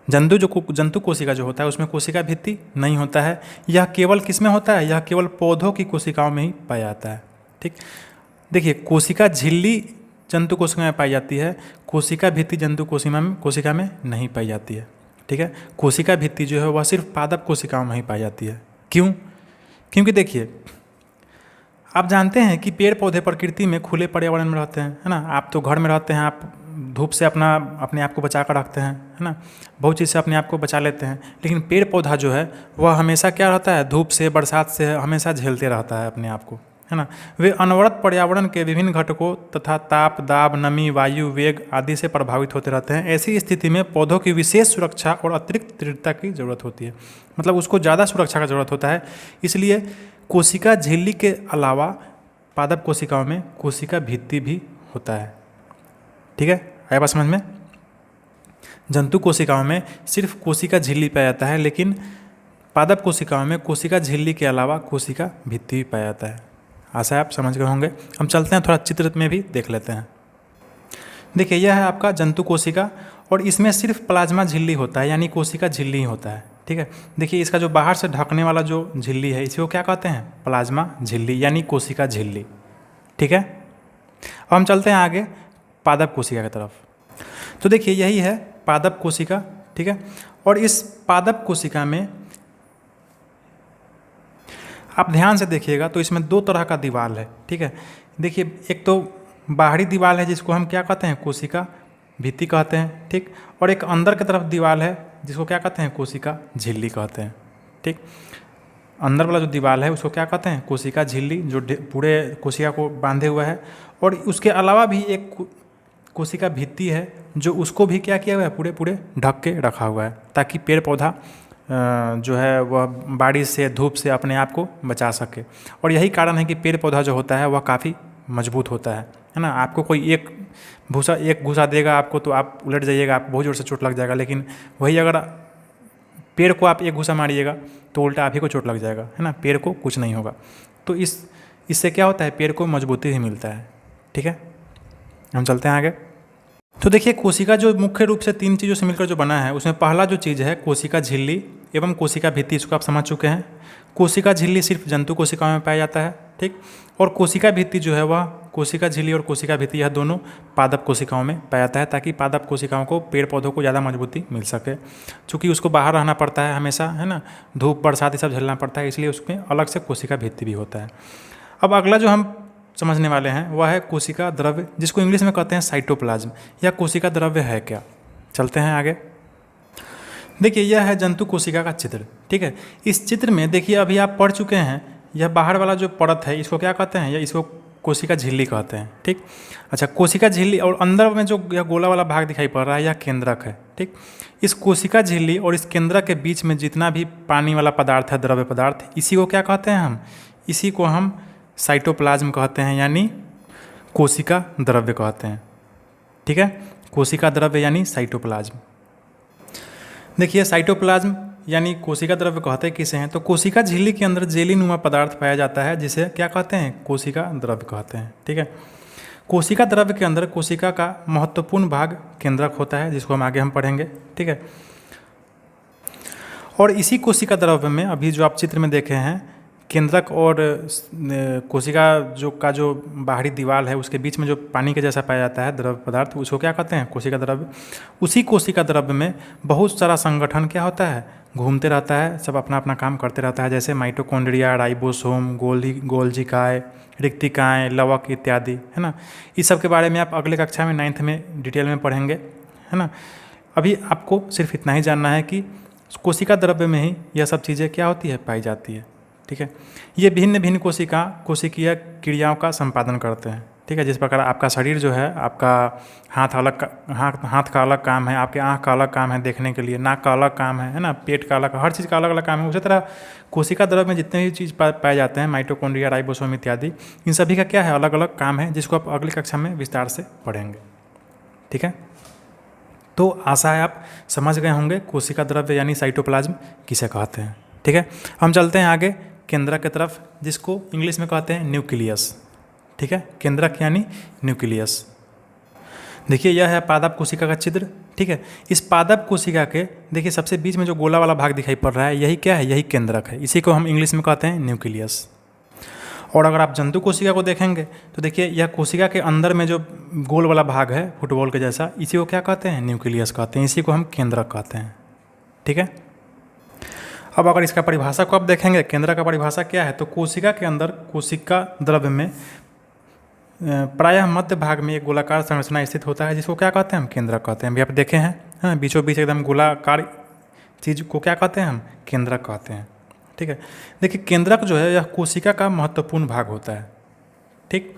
जंतु कोशिका जो होता है उसमें कोशिका भित्ति नहीं होता है। यह केवल किस में होता है? यह केवल पौधों की कोशिकाओं में ही पाया जाता है, ठीक। देखिए कोशिका झिल्ली जंतु कोशिका में पाई जाती है, कोशिका भित्ति जंतु कोशिका में नहीं पाई जाती है, ठीक है। कोशिका भित्ति जो है वह सिर्फ पादप कोशिकाओं में ही पाई जाती है। क्यों? क्योंकि देखिए आप जानते हैं कि पेड़ पौधे प्रकृति में खुले पर्यावरण में रहते हैं, है ना। आप तो घर में रहते हैं, आप धूप से अपने आप को बचा कर रखते हैं, है ना, बहुत चीज़ से अपने आप को बचा लेते हैं। लेकिन पेड़ पौधा जो है वह हमेशा क्या रहता है? धूप से, बरसात से हमेशा झेलते रहता है अपने आप को, है ना। वे अनवरत पर्यावरण के विभिन्न घटकों तथा ताप, दाब, नमी, वायु, वेग आदि से प्रभावित होते रहते हैं। ऐसी स्थिति में पौधों की विशेष सुरक्षा और अतिरिक्त दृढ़ता की जरूरत होती है। मतलब उसको ज़्यादा सुरक्षा का जरूरत होता है। इसलिए कोशिका झिल्ली के अलावा पादप कोशिकाओं में कोशिका भित्ति भी होता है, ठीक है। आया बात समझ में? जंतु कोशिकाओं में सिर्फ कोशिका झिल्ली पाया जाता है, लेकिन पादप कोशिकाओं में कोशिका झिल्ली के अलावा कोशिका भित्ति भी पाया जाता है। आशा है आप समझ गए होंगे। हम चलते हैं थोड़ा चित्र में भी देख लेते हैं। देखिए यह है आपका जंतु कोशिका और इसमें सिर्फ प्लाज्मा झिल्ली होता है, यानी कोशिका झिल्ली ही होता है, ठीक है। देखिए इसका जो बाहर से ढकने वाला जो झिल्ली है इसी को क्या कहते हैं? प्लाज्मा झिल्ली यानी कोशिका झिल्ली, ठीक है। अब हम चलते हैं आगे पादप कोशिका की तरफ। तो देखिए यही है पादप कोशिका, ठीक है। और इस पादप कोशिका में आप ध्यान से देखिएगा तो इसमें 2 तरह का दीवार है, ठीक है। देखिए एक तो बाहरी दीवार है जिसको हम क्या कहते हैं? कोशिका भित्ति कहते हैं, ठीक। और एक अंदर की तरफ दीवार है जिसको क्या कहते हैं? कोशिका झिल्ली कहते हैं, ठीक। अंदर वाला जो दीवार है उसको क्या कहते हैं? कोशिका झिल्ली, जो पूरे कोशिका को बांधे हुआ है। और उसके अलावा भी एक कोशिका भित्ति है जो उसको भी क्या किया हुआ है? पूरे ढक के रखा हुआ है, ताकि पेड़ पौधा जो है वह बारिश से, धूप से अपने आप को बचा सके। और यही कारण है कि पेड़ पौधा जो होता है वह काफ़ी मजबूत होता है ना। आपको कोई एक घुसा देगा आपको तो आप उलट जाइएगा, आपको बहुत ज़ोर से चोट लग जाएगा। लेकिन वही अगर पेड़ को आप एक घुसा मारिएगा तो उल्टा आप ही को चोट लग जाएगा, है ना, पेड़ को कुछ नहीं होगा। तो इससे क्या होता है? पेड़ को मजबूती भी मिलता है, ठीक है। हम चलते हैं आगे। तो देखिए कोशिका जो मुख्य रूप से 3 चीज़ों से मिलकर जो बना है उसमें पहला जो चीज़ है कोशिका झिल्ली, एवं कोशिका भित्ति, इसको आप समझ चुके हैं। कोशिका झिल्ली सिर्फ जंतु कोशिकाओं में पाया जाता है, ठीक। और कोशिका भित्ति जो है वह, कोशिका झिल्ली और कोशिका भित्ति यह दोनों पादप कोशिकाओं में पाया जाता है, ताकि पादप कोशिकाओं को, पेड़ पौधों को ज़्यादा मजबूती मिल सके। चूँकि उसको बाहर रहना पड़ता है हमेशा, है ना, धूप बरसात ये सब झेलना पड़ता है, इसलिए उसमें अलग से कोशिका भित्ति भी होता है। अब अगला जो हम समझने वाले हैं वह है कोशिका द्रव्य, जिसको इंग्लिश में कहते हैं साइटोप्लाज्म। यह कोशिका द्रव्य है क्या? चलते हैं आगे। देखिए, यह है जंतु कोशिका का चित्र, ठीक है। इस चित्र में देखिए, अभी आप पढ़ चुके हैं, यह बाहर वाला जो परत है इसको क्या कहते हैं? या इसको कोशिका झिल्ली कहते हैं, ठीक। अच्छा, कोशिका झिल्ली और अंदर में जो यह गोला वाला भाग दिखाई पड़ रहा है, यह केंद्रक है, ठीक। इस कोशिका झिल्ली और इस केंद्रक के बीच में जितना भी पानी वाला पदार्थ है, द्रव्य पदार्थ, इसी को क्या कहते हैं हम? इसी को हम साइटोप्लाज्म कहते हैं, यानी कोशिका द्रव्य कहते हैं, ठीक है। कोशिका द्रव्य यानी साइटोप्लाज्म। देखिए, साइटोप्लाज्म यानी कोशिका द्रव्य कहते हैं किसे हैं? तो कोशिका झिल्ली के अंदर जेली नुमा पदार्थ पाया जाता है, जिसे क्या कहते हैं? कोशिका द्रव्य कहते हैं, ठीक है। कोशिका द्रव्य के अंदर कोशिका का महत्वपूर्ण भाग केंद्रक होता है, जिसको हम आगे पढ़ेंगे, ठीक है। और इसी कोशिका द्रव्य में अभी जो आप चित्र में देखे हैं, केंद्रक और कोशिका जो बाहरी दीवार है, उसके बीच में जो पानी के जैसा पाया जाता है द्रव्य पदार्थ, उसको क्या कहते हैं? कोशिका द्रव्य। उसी कोशिका द्रव्य में बहुत सारा संगठन क्या होता है? घूमते रहता है, सब अपना अपना काम करते रहता है, जैसे माइटोकॉन्ड्रिया, राइबोसोम, गोल्जिकाएँ, रिक्तिकाएँ, लवक इत्यादि, है ना। इस सब के बारे में आप अगले कक्षा में 9th में डिटेल में पढ़ेंगे, है ना। अभी आपको सिर्फ इतना ही जानना है कि कोशिका द्रव्य में ही यह सब चीज़ें क्या होती है? पाई जाती है, ठीक है। ये भिन्न भिन्न कोशिकीय क्रियाओं का संपादन करते हैं, ठीक है। जिस प्रकार आपका शरीर जो है, आपका हाथ का अलग काम है, आपके आँख का अलग काम है देखने के लिए, नाक का अलग काम है ना, पेट का अलग, हर चीज़ का अलग अलग काम है। उसी तरह कोशिका द्रव्य में जितने भी चीज़ पाए जाते हैं, माइटोकॉन्ड्रिया, राइबोसोम इत्यादि, इन सभी का क्या है? अलग अलग काम है, जिसको आप अगली कक्षा में विस्तार से पढ़ेंगे, ठीक है। तो आशा है आप समझ गए होंगे कोशिका द्रव्य यानी साइटोप्लाज्म किसे कहते हैं, ठीक है। हम चलते हैं आगे केंद्रक की तरफ, जिसको इंग्लिश में कहते हैं न्यूक्लियस, ठीक है। केंद्रक यानी न्यूक्लियस। देखिए, यह है पादप कोशिका का चित्र, ठीक है। इस पादप कोशिका के देखिए सबसे बीच में जो गोला वाला भाग दिखाई पड़ रहा है, यही क्या है? यही केंद्रक है। इसी को हम इंग्लिश में कहते हैं न्यूक्लियस। और अगर आप जंतु कोशिका को देखेंगे तो देखिए, यह कोशिका के अंदर में जो गोल वाला भाग है फुटबॉल के जैसा, इसी को क्या कहते हैं? न्यूक्लियस कहते हैं। इसी को हम केंद्रक कहते हैं, ठीक है। अब अगर इसका परिभाषा को आप देखेंगे, केंद्रक का परिभाषा क्या है? तो कोशिका के अंदर कोशिका द्रव्य में प्रायः मध्य भाग में एक गोलाकार संरचना स्थित होता है, जिसको क्या कहते हैं? हम केंद्रक कहते हैं। अभी आप देखे हैं, हाँ, बीचों बीच एकदम गोलाकार चीज़ को क्या कहते हैं? हम केंद्रक कहते हैं, ठीक है। देखिए, केंद्रक जो है यह कोशिका का महत्वपूर्ण भाग होता है, ठीक।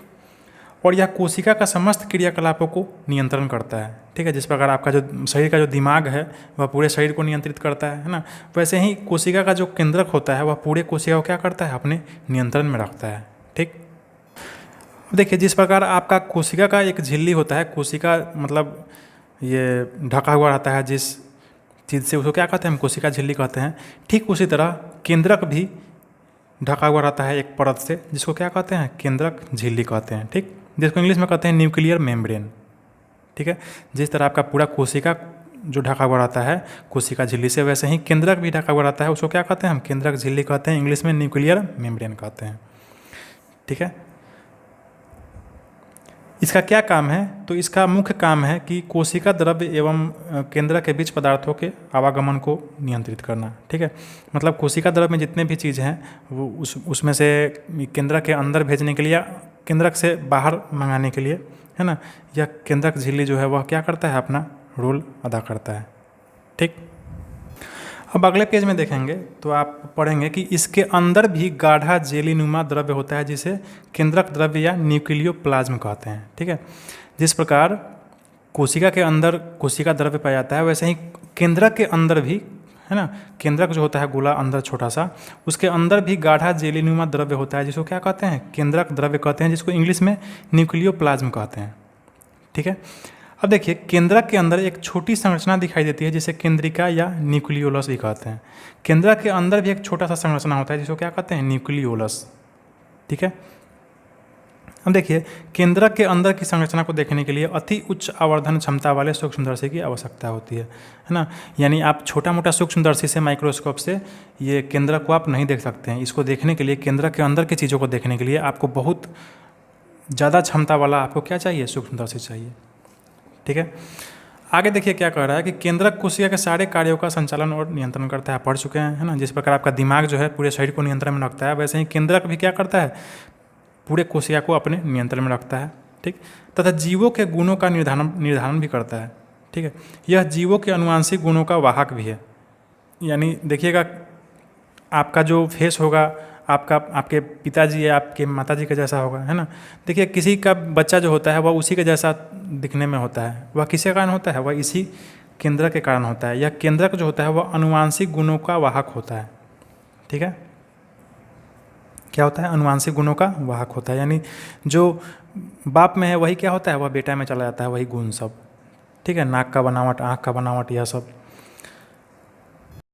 और यह कोशिका का समस्त क्रियाकलापों को नियंत्रण करता है, ठीक है। जिस प्रकार आपका जो शरीर का जो दिमाग है वह पूरे शरीर को नियंत्रित करता है ना, वैसे ही कोशिका का जो केंद्रक होता है वह पूरे कोशिका को क्या करता है? अपने नियंत्रण में रखता है, ठीक। देखिए, जिस प्रकार आपका कोशिका का एक झिल्ली होता है, कोशिका मतलब ये ढका हुआ रहता है जिस चीज़ से, उसको क्या कहते हैं? हम कोशिका झिल्ली कहते हैं। ठीक उसी तरह केंद्रक भी ढका हुआ रहता है एक परत से, जिसको क्या कहते हैं? केंद्रक झिल्ली कहते हैं, ठीक। जिसको इंग्लिश में कहते हैं न्यूक्लियर मेम्ब्रेन, ठीक है। जिस तरह आपका पूरा कोशिका जो ढका हुआ रहता है कोशिका झिल्ली से, वैसे ही केंद्रक भी ढका हुआ रहता है, उसको क्या कहते हैं? हम केंद्रक झिल्ली कहते हैं, इंग्लिश में न्यूक्लियर मेम्ब्रेन कहते हैं, ठीक है। इसका क्या काम है? तो इसका मुख्य काम है कि कोशिका द्रव्य एवं केंद्रक के बीच पदार्थों के आवागमन को नियंत्रित करना, ठीक है। मतलब कोशिका द्रव्य में जितने भी चीज़ हैं वो उसमें से केंद्रक के अंदर भेजने के लिए, केंद्रक से बाहर मंगाने के लिए, है ना, यह केंद्रक झिल्ली जो है वह क्या करता है? अपना रोल अदा करता है, ठीक। अब अगले पेज में देखेंगे तो आप पढ़ेंगे कि इसके अंदर भी गाढ़ा जेलीनुमा द्रव्य होता है, जिसे केंद्रक द्रव्य या न्यूक्लियोप्लाज्म कहते हैं, ठीक है। जिस प्रकार कोशिका के अंदर कोशिका द्रव्य पाया जाता है, वैसे ही केंद्रक के अंदर भी, है ना, केंद्रक जो होता है गोला अंदर छोटा सा, उसके अंदर भी गाढ़ा जेलीनुमा द्रव्य होता है, जिसको क्या कहते हैं? केंद्रक द्रव्य कहते हैं, जिसको इंग्लिश में न्यूक्लियोप्लाज्म कहते हैं, ठीक है। अब देखिए, केंद्रक के अंदर एक छोटी संरचना दिखाई देती है, जिसे केंद्रिका या न्यूक्लियोलस भी कहते हैं। केंद्रक के अंदर भी एक छोटा सा संरचना होता है, जिसको क्या कहते हैं? न्यूक्लियोलस, ठीक है। अब देखिए, केंद्रक के अंदर की संरचना को देखने के लिए अति उच्च आवर्धन क्षमता वाले सूक्ष्मदर्शी की आवश्यकता होती है ना। यानी आप छोटा मोटा सूक्ष्मदर्शी से, माइक्रोस्कोप से ये केंद्रक को आप नहीं देख सकते हैं। इसको देखने के लिए, केंद्रक के अंदर की चीज़ों को देखने के लिए आपको बहुत ज़्यादा क्षमता वाला आपको क्या चाहिए, सूक्ष्मदर्शी चाहिए। ठीक है, आगे देखिए क्या कह रहा है कि केंद्रक कोशिका के सारे कार्यों का संचालन और नियंत्रण करता है। पढ़ चुके हैं, है ना। जिस प्रकार आपका दिमाग जो है पूरे शरीर को नियंत्रण में रखता है, वैसे ही केंद्रक भी क्या करता है, पूरे कोशिका को अपने नियंत्रण में रखता है। ठीक, तथा जीवों के गुणों का निर्धारण भी करता है। ठीक है, यह जीवों के अनुवांशिक गुणों का वाहक भी है। यानी देखिएगा, आपका जो फेस होगा, आपके पिताजी या आपके माताजी के जैसा होगा, है ना। देखिए, किसी का बच्चा जो होता है वह उसी के जैसा दिखने में होता है। वह किसके कारण होता है, वह इसी केंद्रक के कारण होता है। यह केंद्रक जो होता है वह अनुवांशिक गुणों का वाहक होता है। ठीक है, क्या होता है, अनुवांशिक गुणों का वाहक होता है। यानी जो बाप में है वही क्या होता है, वह बेटा में चला जाता है, वही गुण सब। ठीक है, नाक का बनावट, आँख का बनावट, यह सब।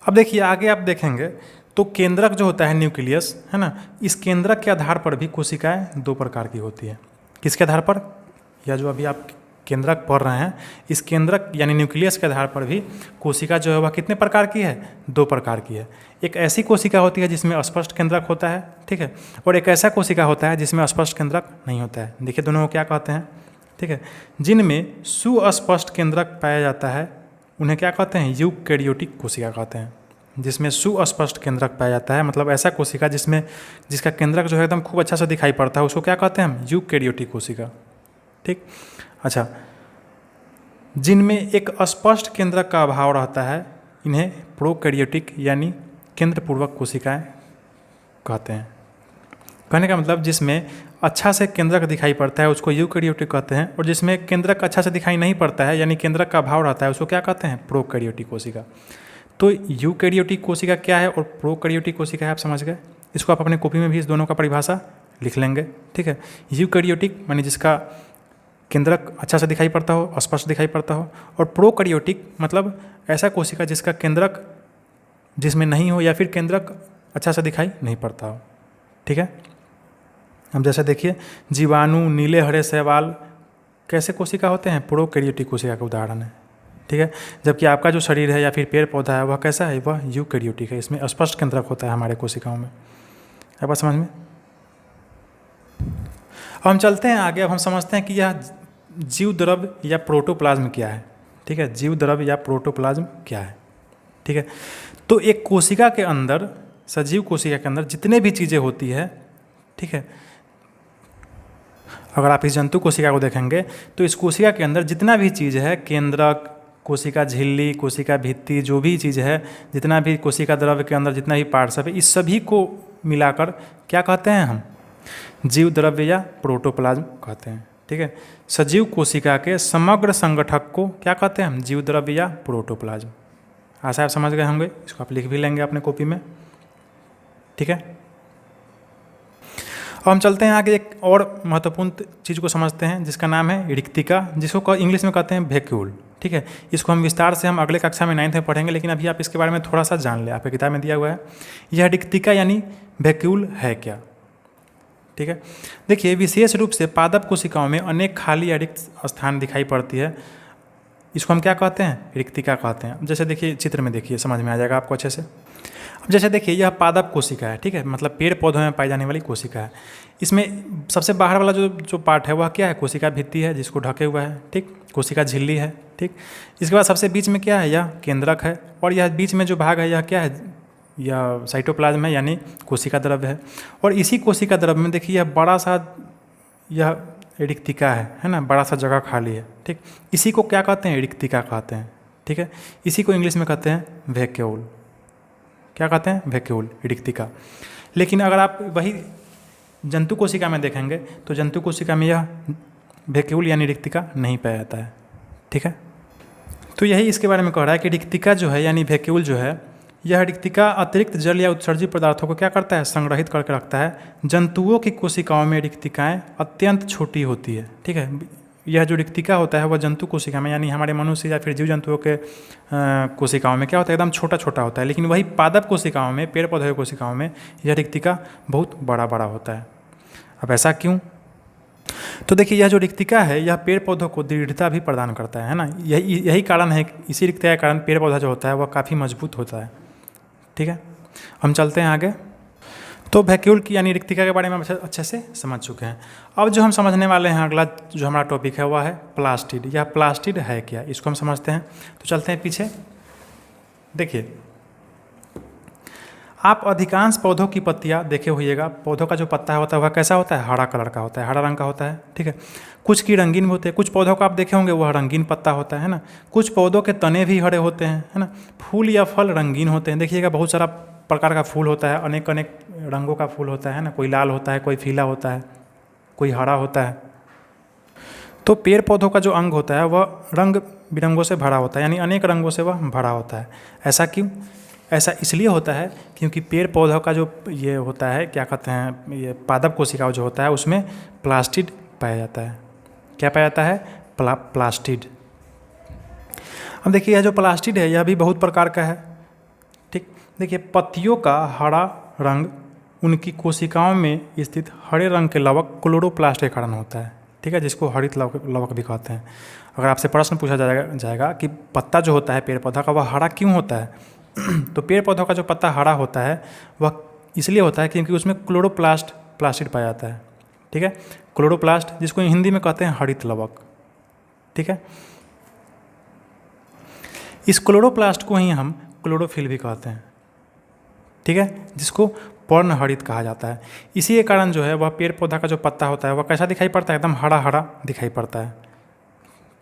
अब देखिए, आगे आप देखेंगे तो केंद्रक जो होता है, न्यूक्लियस, है ना, इस केंद्रक के आधार पर भी कोशिकाएं दो प्रकार की होती है। किसके आधार पर, या जो अभी आप केंद्रक पढ़ रहे हैं, इस केंद्रक यानी न्यूक्लियस के आधार पर भी कोशिका जो है वह कितने प्रकार की है, दो प्रकार की है। एक ऐसी कोशिका होती है जिसमें स्पष्ट केंद्रक होता है, ठीक है, और एक ऐसा कोशिका होता है जिसमें स्पष्ट केंद्रक नहीं होता है। देखिए दोनों को क्या कहते हैं, ठीक है। जिनमें सुस्पष्ट केंद्रक पाया जाता है उन्हें क्या कहते हैं, यूकैरियोटिक कोशिका कहते हैं। जिसमें सुस्पष्ट केंद्रक पाया जाता है, मतलब ऐसा कोशिका जिसका केंद्रक जो है एकदम खूब अच्छा से दिखाई पड़ता है, उसको क्या कहते हैं हम, यूकैरियोटिक कोशिका। ठीक, अच्छा, जिनमें एक स्पष्ट केंद्रक का अभाव रहता है इन्हें प्रोकैरियोटिक यानी केंद्रपूर्वक कोशिकाएं कहते हैं। कहने का मतलब जिसमें अच्छा से केंद्रक दिखाई पड़ता है उसको यूकैरियोटिक कहते हैं, और जिसमें केंद्रक अच्छा से दिखाई नहीं पड़ता है यानी केंद्रक का अभाव रहता है उसको क्या कहते हैं, प्रोकैरियोटिक कोशिका। तो यूकैरियोटिक कोशिका क्या है और प्रोकैरियोटिक कोशिका है, आप समझ गए। इसको आप अपने कॉपी में भी इस दोनों का परिभाषा लिख लेंगे। ठीक है, यूकैरियोटिक माने जिसका केंद्रक अच्छा से दिखाई पड़ता हो, स्पष्ट दिखाई पड़ता हो, और प्रोकैरियोटिक मतलब ऐसा कोशिका जिसका केंद्रक जिसमें नहीं हो या फिर केंद्रक अच्छा से दिखाई नहीं पड़ता हो। ठीक है, अब जैसे देखिए, जीवाणु, नीले हरे शैवाल कैसे कोशिका होते हैं, प्रोकैरियोटिक कोशिका का उदाहरण है। ठीक है, जबकि आपका जो शरीर है या फिर पेड़ पौधा है वह कैसा है, वह यूकैरियोटिक है। इसमें स्पष्ट केंद्रक होता है हमारे कोशिकाओं में। अब बात समझ में। अब हम चलते हैं आगे। अब हम समझते हैं कि यह जीव द्रव्य या प्रोटोप्लाज्म क्या है। ठीक है, जीव द्रव्य या प्रोटोप्लाज्म क्या है। ठीक है, तो एक कोशिका के अंदर, सजीव कोशिका के अंदर जितने भी चीज़ें होती है, ठीक है, अगर आप इस जंतु कोशिका को देखेंगे तो इस कोशिका के अंदर जितना भी चीज़ है, केंद्रक, कोशिका झिल्ली, कोशिका भित्ति, जो भी चीज़ है, जितना भी कोशिका द्रव्य के अंदर जितना भी पार्ट्स है, इस सभी को मिलाकर क्या कहते हैं हम, जीव द्रव्य या प्रोटोप्लाज्म कहते हैं। ठीक है, सजीव कोशिका के समग्र संगठक को क्या कहते हैं हम, जीव द्रव्य या प्रोटोप्लाज्म। आशा आप समझ गए होंगे, इसको आप लिख भी लेंगे अपने कॉपी में। ठीक है, अब हम चलते हैं आगे, एक और महत्वपूर्ण चीज़ को समझते हैं जिसका नाम है रिक्तिका, जिसको इंग्लिश में कहते हैं वैक्यूल। ठीक है, इसको हम विस्तार से हम अगले कक्षा में 9th में पढ़ेंगे, लेकिन अभी आप इसके बारे में थोड़ा सा जान लें। आपकी किताब में दिया हुआ है। यह रिक्तिका यानी वैक्यूल है क्या। ठीक है, देखिए, विशेष रूप से पादप कोशिकाओं में अनेक खाली या रिक्त स्थान दिखाई पड़ती है। इसको हम क्या कहते हैं, रिक्तिका कहते हैं। जैसे देखिए, चित्र में देखिए, समझ में आ जाएगा आपको अच्छे से। अब जैसे देखिए, यह पादप कोशिका है। ठीक है, मतलब पेड़ पौधों में पाई जाने वाली कोशिका है। इसमें सबसे बाहर वाला जो पार्ट है वह क्या है, कोशिका भित्ति है जिसको ढके हुआ है। ठीक, कोशिका झिल्ली है। ठीक, इसके बाद सबसे बीच में क्या है, यह केंद्रक है, और यह बीच में जो भाग है यह क्या है, यह साइटोप्लाज्म है यानी कोशिका द्रव्य है। और इसी कोशिका द्रव्य में देखिए, यह बड़ा सा यह रिक्तिका है ना, बड़ा सा जगह खाली है। ठीक, इसी को क्या कहते हैं, रिक्तिका कहते हैं। ठीक है, इसी को इंग्लिश में कहते हैं वैक्यूल। क्या कहते हैं, वैक्यूल, रिक्तिका। लेकिन अगर आप वही जंतु कोशिका में देखेंगे तो जंतु कोशिका में यह वैक्यूल यानी रिक्तिका नहीं पाया जाता है। ठीक है, तो यही इसके बारे में कह रहा है कि रिक्तिका जो है यानी वैक्यूल जो है, यह रिक्तिका अतिरिक्त जल या उत्सर्जित पदार्थों को क्या करता है, संग्रहित करके रखता है। जंतुओं की कोशिकाओं में रिक्तिकाएं अत्यंत छोटी होती है। ठीक है, यह जो रिक्तिका होता है वह जंतु कोशिका में यानी हमारे मनुष्य या फिर जीव जंतुओं के कोशिकाओं में क्या होता है, एकदम छोटा छोटा होता है। लेकिन वही पादप कोशिकाओं में, पेड़ पौधे कोशिकाओं में यह रिक्तिका बहुत बड़ा बड़ा होता है। अब ऐसा क्यों, तो देखिए यह जो रिक्तिका है यह पेड़ पौधों को दृढ़ता भी प्रदान करता है ना। यही कारण है, इसी रिक्तिका के कारण पेड़ पौधा जो होता है वह काफ़ी मजबूत होता है। ठीक है, हम चलते हैं आगे। तो वैक्यूल की यानी रिक्तिका के बारे में हम अच्छे से समझ चुके हैं। अब जो हम समझने वाले हैं अगला जो हमारा टॉपिक है वह है प्लास्टिड। यह प्लास्टिड है क्या, इसको हम समझते हैं। तो चलते हैं पीछे। देखिए, आप अधिकांश पौधों की पत्तियां देखे होइएगा, पौधों का जो पत्ता होता है वह कैसा होता है, हरा कलर का होता है, हरा रंग का होता है। ठीक है, कुछ की रंगीन भी होते हैं, कुछ पौधों का आप देखे होंगे वह रंगीन पत्ता होता है ना। कुछ पौधों के तने भी हरे होते हैं, है ना। फूल या फल रंगीन होते हैं, देखिएगा बहुत सारा प्रकार का फूल होता है, अनेक अनेक रंगों का फूल होता है ना। कोई लाल होता है, कोई पीला होता है, कोई हरा होता है। तो पेड़ पौधों का जो अंग होता है वह रंग बिरंगों से भरा होता है, यानी अनेक रंगों से वह भरा होता है। ऐसा क्यों? ऐसा इसलिए होता है क्योंकि पेड़ पौधों का जो ये होता है, क्या कहते हैं, ये पादप कोशिका जो होता है उसमें प्लास्टिड पाया जाता है। क्या पाया जाता है? प्लास्टिड। अब देखिए यह जो प्लास्टिड है यह भी बहुत प्रकार का है। ठीक, देखिए पत्तियों का हरा रंग उनकी कोशिकाओं में स्थित हरे रंग के लवक क्लोरोप्लास्ट के कारण होता है। ठीक है, जिसको हरित लवक भी कहते हैं। अगर आपसे प्रश्न पूछा जाएगा कि पत्ता जो होता है पेड़ पौधा का वह हरा क्यों होता है, तो पेड़ पौधों का जो पत्ता हरा होता है वह इसलिए होता है क्योंकि उसमें प्लास्टिड पाया जाता है। ठीक है, क्लोरोप्लास्ट, जिसको हिंदी में कहते हैं हरित लवक। ठीक है, इस क्लोरोप्लास्ट को ही हम क्लोरोफिल भी कहते हैं। ठीक है, जिसको पर्णहरित कहा जाता है। इसी के कारण जो है वह पेड़ पौधा का जो पत्ता होता है वह कैसा दिखाई पड़ता है, एकदम हरा हरा दिखाई पड़ता है।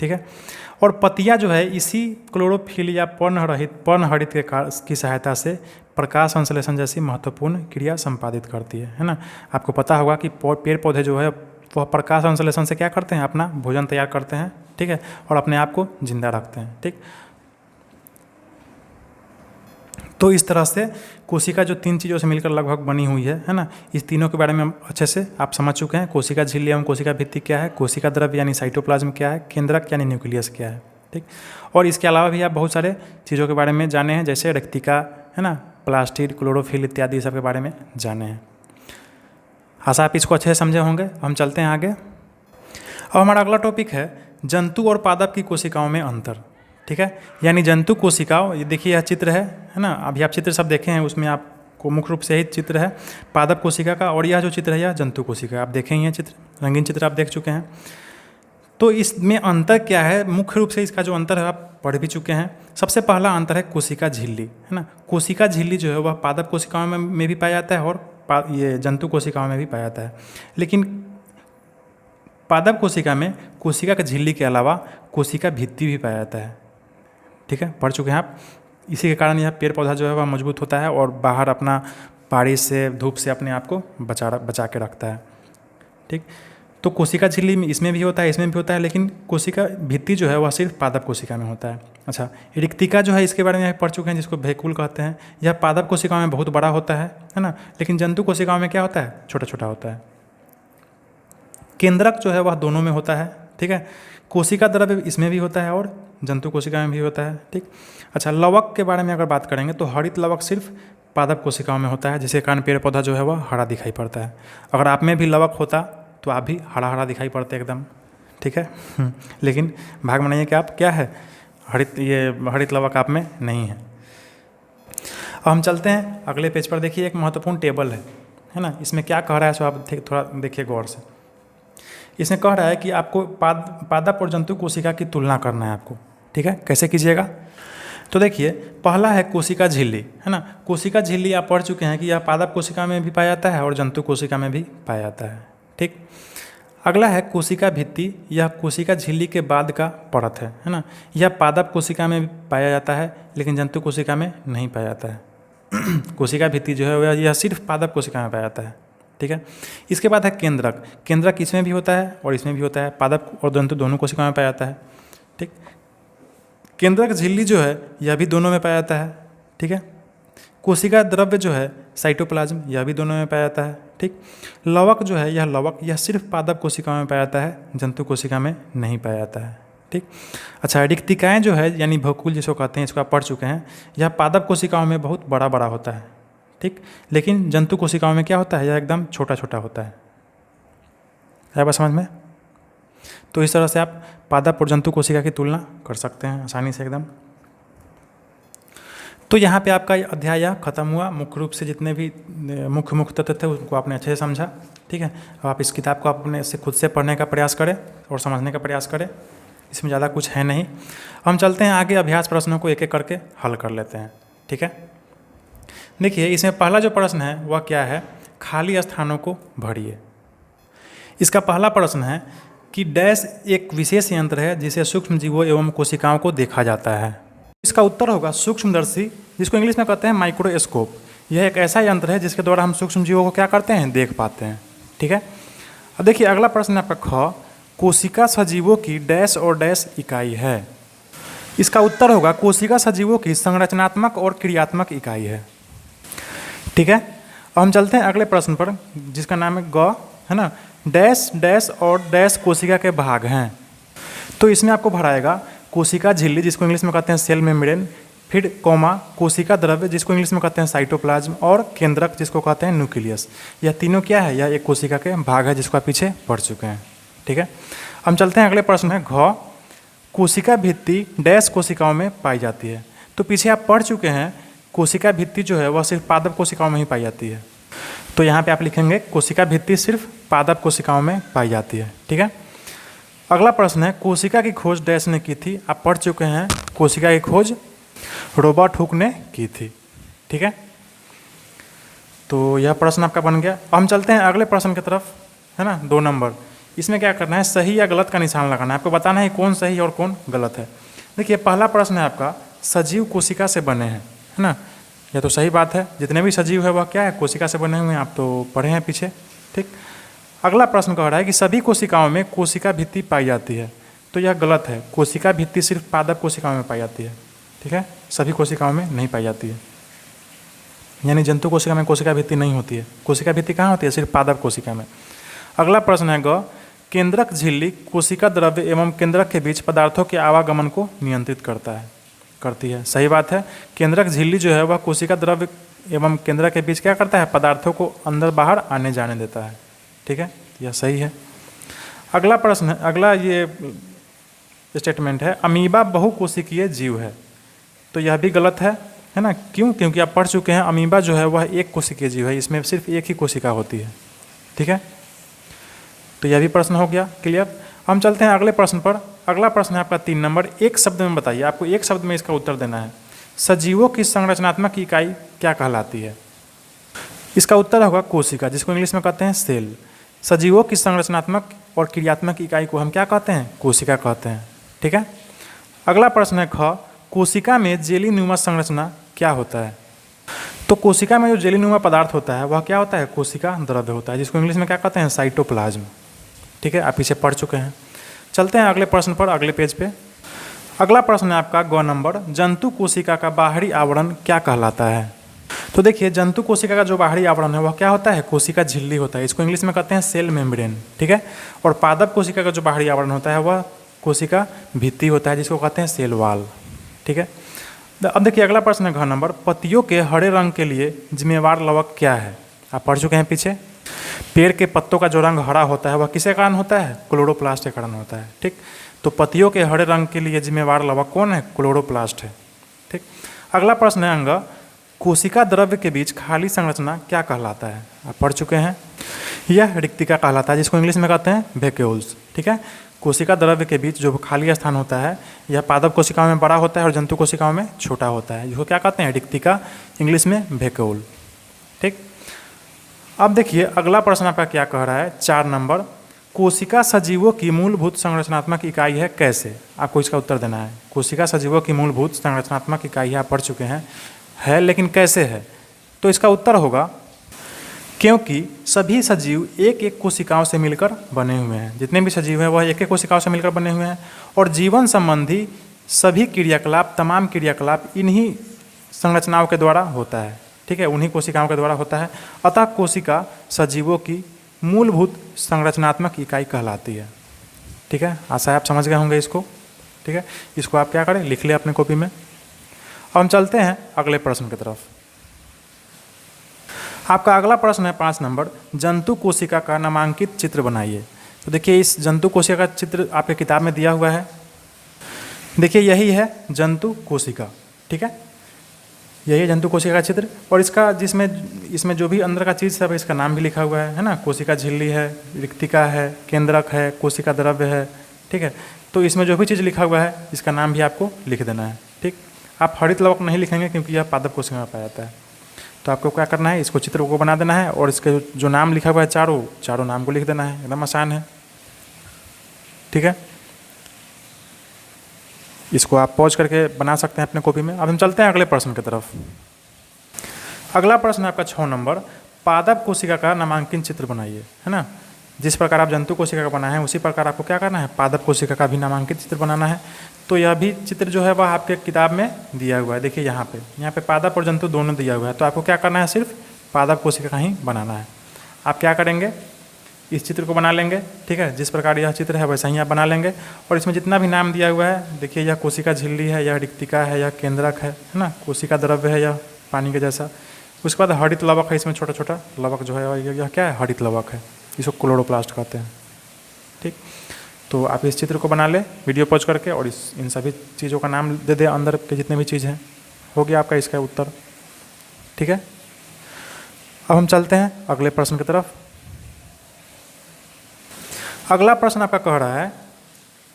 ठीक है, और पत्तियां जो है इसी क्लोरोफिल या पर्णहरित की सहायता से प्रकाश संश्लेषण जैसी महत्वपूर्ण क्रिया संपादित करती है ना। आपको पता होगा कि पेड़ पौधे जो है वह प्रकाश संश्लेषण से क्या करते हैं, अपना भोजन तैयार करते हैं। ठीक है, और अपने आप को जिंदा रखते हैं। ठीक, तो इस तरह से कोशिका जो 3 चीज़ों से मिलकर लगभग बनी हुई है ना। इस तीनों के बारे में हम अच्छे से आप समझ चुके हैं। कोशिका झिल्ली एवं कोशिका भित्ति क्या है, कोशिका द्रव्य यानी साइटोप्लाज्म क्या है, केंद्रक यानी न्यूक्लियस क्या है। ठीक, और इसके अलावा भी आप बहुत सारे चीज़ों के बारे में जाने हैं, जैसे रिक्तिका है ना, प्लास्टिड, क्लोरोफिल इत्यादि सब के बारे में जाने हैं। आशा आप इसको अच्छे से समझे होंगे। हम चलते हैं आगे। अब हमारा अगला टॉपिक है जंतु और पादप की कोशिकाओं में अंतर। ठीक है, यानी जंतु कोशिकाओं, ये देखिए यह चित्र है ना। अभी आप चित्र सब देखे हैं, उसमें आपको मुख्य रूप से यही चित्र है पादप कोशिका का, और यह जो चित्र है यह जंतु कोशिका। आप देखें ये चित्र, रंगीन चित्र आप देख चुके हैं। तो इसमें अंतर क्या है, मुख्य रूप से इसका जो अंतर है आप पढ़ भी चुके हैं। सबसे पहला अंतर है कोशिका झिल्ली, है ना। कोशिका झिल्ली जो है वह पादप कोशिकाओं में भी पाया जाता है और ये जंतु कोशिकाओं में भी पाया जाता है। लेकिन पादप कोशिका में कोशिका की झिल्ली के अलावा कोशिका भित्ति भी पाया जाता है। ठीक है, पढ़ चुके हैं आप। इसी के कारण यह पेड़ पौधा जो है वह मजबूत होता है और बाहर अपना बारिश से, धूप से अपने आप को बचा के रखता है। ठीक, तो कोशिका झिल्ली में इसमें भी होता है, इसमें भी होता है, लेकिन कोशिका भित्ति जो है वह सिर्फ पादप कोशिका में होता है। अच्छा, रिक्तिका जो है इसके बारे में पढ़ चुके हैं, जिसको वैक्यूल कहते हैं। यह पादप कोशिकाओं में बहुत बड़ा होता है ना, लेकिन जंतु कोशिकाओं में क्या होता है, छोटा छोटा होता है। केंद्रक जो है वह दोनों में होता है। ठीक है, कोशिका द्रव्य इसमें भी होता है और जंतु कोशिका में भी होता है। ठीक, अच्छा, लवक के बारे में अगर बात करेंगे तो हरित लवक सिर्फ पादप कोशिकाओं में होता है, जिसके कारण पेड़ पौधा जो है वह हरा दिखाई पड़ता है। अगर आप में भी लवक होता तो आप भी हरा हरा दिखाई पड़ते एकदम। ठीक है, लेकिन भाग में नहीं है कि आप क्या है, हरित लवक आप में नहीं है। अब हम चलते हैं अगले पेज पर। देखिए एक महत्वपूर्ण टेबल है ना। इसमें क्या कह रहा है सो आप थोड़ा देखिए गौर से। इसमें कह रहा है कि आपको पादप और जंतु कोशिका की तुलना करना है आपको। ठीक है, कैसे कीजिएगा? तो देखिए पहला है कोशिका झिल्ली, है ना। कोशिका झिल्ली आप पढ़ चुके हैं कि यह पादप कोशिका में भी पाया जाता है और जंतु कोशिका में भी पाया जाता है। ठीक, अगला है कोशिका भित्ति। यह कोशिका झिल्ली के बाद का परत है ना। यह पादप कोशिका में भी पाया जाता है लेकिन जंतु कोशिका में नहीं पाया जाता है। कोशिका भित्ति जो है यह सिर्फ पादप कोशिका में पाया जाता है। ठीक है, इसके बाद है केंद्रक। केंद्रक इसमें भी होता है और इसमें भी होता है, पादप और जंतु दोनों कोशिका में पाया जाता है। ठीक, केंद्रक झिल्ली जो है यह भी दोनों में पाया जाता है। ठीक है, कोशिका द्रव्य जो है साइटोप्लाज्म, यह भी दोनों में पाया जाता है। ठीक, लवक जो है यह सिर्फ पादप कोशिका में पाया जाता है, जंतु कोशिका में नहीं पाया जाता है। ठीक, अच्छा, रिक्तिकाएँ जो है यानी वैक्यूल जिसको कहते हैं, इसको आप पढ़ चुके हैं। यह पादप कोशिकाओं में बहुत बड़ा बड़ा होता है। ठीक, लेकिन जंतु कोशिकाओं में क्या होता है, यह एकदम छोटा छोटा होता है। आया बात समझ में? तो इस तरह से आप पादप और जंतु कोशिका की तुलना कर सकते हैं आसानी से एकदम। तो यहाँ पे आपका अध्याय यह खत्म हुआ। मुख्य रूप से जितने भी मुख्य तत्व थे उनको आपने अच्छे से समझा। ठीक है, अब आप इस किताब को अपने से खुद से पढ़ने का प्रयास करें और समझने का प्रयास करें। इसमें ज़्यादा कुछ है नहीं। हम चलते हैं आगे, अभ्यास प्रश्नों को एक एक करके हल कर लेते हैं। ठीक है, देखिए इसमें पहला जो प्रश्न है वह क्या है, खाली स्थानों को भरिए। इसका पहला प्रश्न है कि डैश एक विशेष यंत्र है जिसे सूक्ष्म जीवों एवं कोशिकाओं को देखा जाता है। इसका उत्तर होगा सूक्ष्मदर्शी, जिसको इंग्लिश में कहते हैं माइक्रोस्कोप। यह एक ऐसा यंत्र है जिसके द्वारा हम सूक्ष्म जीवों को क्या करते हैं, देख पाते हैं। ठीक है, अब देखिए अगला प्रश्न आपका ख, कोशिका सजीवों की डैश और डैश इकाई है। इसका उत्तर होगा कोशिका सजीवों की संरचनात्मक और क्रियात्मक इकाई है। ठीक है, अब हम चलते हैं अगले प्रश्न पर जिसका नाम है ग, है ना। डैश डैश और डैश कोशिका के भाग हैं। तो इसमें आपको भराएगा कोशिका झिल्ली, जिसको इंग्लिश में कहते हैं सेल मेम्ब्रेन, फिर कॉमा कोशिका द्रव्य, जिसको इंग्लिश में कहते हैं साइटोप्लाज्म, और केंद्रक, जिसको कहते हैं न्यूक्लियस। यह तीनों क्या है, यह एक कोशिका के भाग है जिसको आप पीछे पढ़ चुके हैं। ठीक है, हम चलते हैं अगले प्रश्न है घ, कोशिका भित्ति डैश कोशिकाओं में पाई जाती है। तो पीछे आप पढ़ चुके हैं कोशिका भित्ति जो है वह सिर्फ पादप कोशिकाओं में ही पाई जाती है। तो यहाँ पे आप लिखेंगे कोशिका भित्ति सिर्फ पादप कोशिकाओं में पाई जाती है। ठीक है, अगला प्रश्न है कोशिका की खोज डैश ने की थी। आप पढ़ चुके हैं कोशिका की खोज रॉबर्ट हुक ने की थी। ठीक है, तो यह प्रश्न आपका बन गया। हम चलते हैं अगले प्रश्न की तरफ, है ना। 2 नंबर, इसमें क्या करना है, सही या गलत का निशान लगाना है। आपको बताना है कौन सही और कौन गलत है। देखिए पहला प्रश्न है आपका सजीव कोशिका से बने हैं, है ना। यह तो सही बात है, जितने भी सजीव है वह क्या है, कोशिका से बने हुए हैं। आप तो पढ़े हैं पीछे। ठीक, अगला प्रश्न कह रहा है कि सभी कोशिकाओं में कोशिका भित्ति पाई जाती है। तो यह गलत है, कोशिका भित्ति सिर्फ पादप कोशिकाओं में पाई जाती है। ठीक है, सभी कोशिकाओं में नहीं पाई जाती है, यानी जंतु कोशिका में कोशिका भित्ति नहीं होती है। कोशिका भित्ति कहाँ होती है, सिर्फ पादप कोशिका में। अगला प्रश्न है ग, केंद्रक झिल्ली कोशिका द्रव्य एवं केंद्रक के बीच पदार्थों के आवागमन को नियंत्रित करती है। सही बात है, केंद्रक झिल्ली जो है वह कोशिका द्रव्य एवं केंद्रक के बीच क्या करता है, पदार्थों को अंदर बाहर आने जाने देता है। ठीक है, यह सही है। अगला प्रश्न है, अगला ये स्टेटमेंट है अमीबा बहुकोशिकीय जीव है। तो यह भी गलत है ना। क्यों, क्योंकि आप पढ़ चुके हैं अमीबा जो है वह एक कोशिकीय जीव है, इसमें सिर्फ एक ही कोशिका होती है। ठीक है, तो यह भी प्रश्न हो गया क्लियर। हम चलते हैं अगले प्रश्न पर। अगला प्रश्न है आपका 3 नंबर, एक शब्द में बताइए, आपको एक शब्द में इसका उत्तर देना है। सजीवों की संरचनात्मक इकाई क्या कहलाती है। इसका उत्तर होगा कोशिका, जिसको इंग्लिश में कहते हैं सेल। सजीवों की संरचनात्मक और क्रियात्मक इकाई को हम क्या कहते हैं, कोशिका कहते हैं। ठीक है, अगला प्रश्न है ख, कोशिका में जेलीनुमा संरचना क्या होता है। तो कोशिका में जो जेलीनुमा पदार्थ होता है वह क्या होता है, कोशिका द्रव्य होता है, जिसको इंग्लिश में क्या कहते हैं, साइटोप्लाज्म। ठीक है, आप पीछे पढ़ चुके हैं। चलते हैं अगले प्रश्न पर, अगले पेज पे। अगला प्रश्न है आपका ग नंबर, जंतु कोशिका का बाहरी आवरण क्या कहलाता है। तो देखिए जंतु कोशिका का जो बाहरी आवरण है वह क्या होता है, कोशिका झिल्ली होता है, इसको इंग्लिश में कहते हैं सेल मेम्ब्रेन। ठीक है, और पादप कोशिका का जो बाहरी आवरण होता है वह कोशिका भित्ति होता है, जिसको कहते हैं सेल वाल। ठीक है, अब देखिए अगला प्रश्न है घ नंबर, पत्तियों के हरे रंग के लिए जिम्मेवार लवक क्या है। आप पढ़ चुके हैं पीछे, पेड़ के पत्तों का जो रंग हरा होता है वह किसके कारण होता है, क्लोरोप्लास्ट के कारण होता है। ठीक, तो पत्तियों के हरे रंग के लिए जिम्मेवार लवक कौन है, क्लोरोप्लास्ट है। ठीक, अगला प्रश्न है अंग, कोशिका द्रव्य के बीच खाली संरचना क्या कहलाता है। आप पढ़ चुके हैं, यह रिक्तिका कहलाता है, जिसको इंग्लिश में कहते हैं वैक्यूल्स। ठीक है, कोशिका द्रव्य के बीच जो खाली स्थान होता है यह पादप कोशिकाओं में बड़ा होता है और जंतु कोशिकाओं में छोटा होता है, जिसको क्या कहते हैं, रिक्तिका, इंग्लिश में वैक्यूल। ठीक, अब देखिए अगला प्रश्न आपका क्या कह रहा है 4 नंबर, कोशिका सजीवों की मूलभूत संरचनात्मक इकाई है कैसे। आपको इसका उत्तर देना है। कोशिका सजीवों की मूलभूत संरचनात्मक इकाई है, आप पढ़ चुके हैं, है लेकिन कैसे है। तो इसका उत्तर होगा क्योंकि सभी सजीव एक एक कोशिकाओं से मिलकर बने हुए हैं। जितने भी सजीव हैं वह एक एक कोशिकाओं से मिलकर बने हुए हैं, और जीवन संबंधी सभी क्रियाकलाप, तमाम क्रियाकलाप इन्हीं संरचनाओं के द्वारा होता है। ठीक है, उन्हीं कोशिकाओं के द्वारा होता है। अतः कोशिका सजीवों की मूलभूत संरचनात्मक इकाई कहलाती है। ठीक है, आशा है आप समझ गए होंगे इसको। ठीक है, इसको आप क्या करें, लिख लें अपने कॉपी में। हम चलते हैं अगले प्रश्न की तरफ। आपका अगला प्रश्न है 5 नंबर, जंतु कोशिका का नामांकित चित्र बनाइए। तो देखिए इस जंतु कोशिका का चित्र आपके किताब में दिया हुआ है। देखिए यही है जंतु कोशिका, ठीक है, यही है जंतु कोशिका का चित्र। और इसका इसमें जो भी अंदर का चीज़ सब इसका नाम भी लिखा हुआ है ना। कोशिका झिल्ली है, रिक्तिका है, केंद्रक है, कोशिका द्रव्य है, ठीक है। तो इसमें जो भी चीज़ लिखा हुआ है इसका नाम भी आपको लिख देना है, ठीक। आप हरित लवक नहीं लिखेंगे क्योंकि यह पादप कोशिका में पाया जाता है। तो आपको क्या करना है, इसको चित्र को बना देना है और इसके जो नाम लिखा हुआ है चारों नाम को लिख देना है, एकदम आसान है, ठीक है। इसको आप पॉज करके बना सकते हैं अपने कॉपी में। अब हम चलते हैं अगले प्रश्न की तरफ। अगला प्रश्न है आपका 6 नंबर, पादप कोशिका का नामांकित चित्र बनाइए, है ना। जिस प्रकार आप जंतु कोशिका का बनाए हैं उसी प्रकार आपको क्या करना है, पादप कोशिका का भी नामांकित चित्र बनाना है। तो यह भी चित्र जो है वह आपके किताब में दिया हुआ है। देखिए यहाँ पे पादप और जंतु दोनों दिया हुआ है। तो आपको क्या करना है, सिर्फ पादप कोशिका का ही बनाना है। आप क्या करेंगे, इस चित्र को बना लेंगे, ठीक है। जिस प्रकार यह चित्र है वैसा ही आप बना लेंगे। और इसमें जितना भी नाम दिया हुआ है, देखिए यह कोशिका झिल्ली है, यह रिक्तिका है, यह केंद्रक है ना, कोशिका द्रव्य है यह पानी के जैसा। उसके बाद हरित लवक है, इसमें छोटा छोटा लवक जो है यह क्या है, हरित लवक है, इसको क्लोरोप्लास्ट कहते हैं, ठीक। तो आप इस चित्र को बना लें वीडियो पॉज करके और इन सभी चीज़ों का नाम दे दें, अंदर के जितने भी चीज़ हैं। हो गया आपका इसका उत्तर, ठीक है। अब हम चलते हैं अगले प्रश्न की तरफ। अगला प्रश्न आपका कह रहा है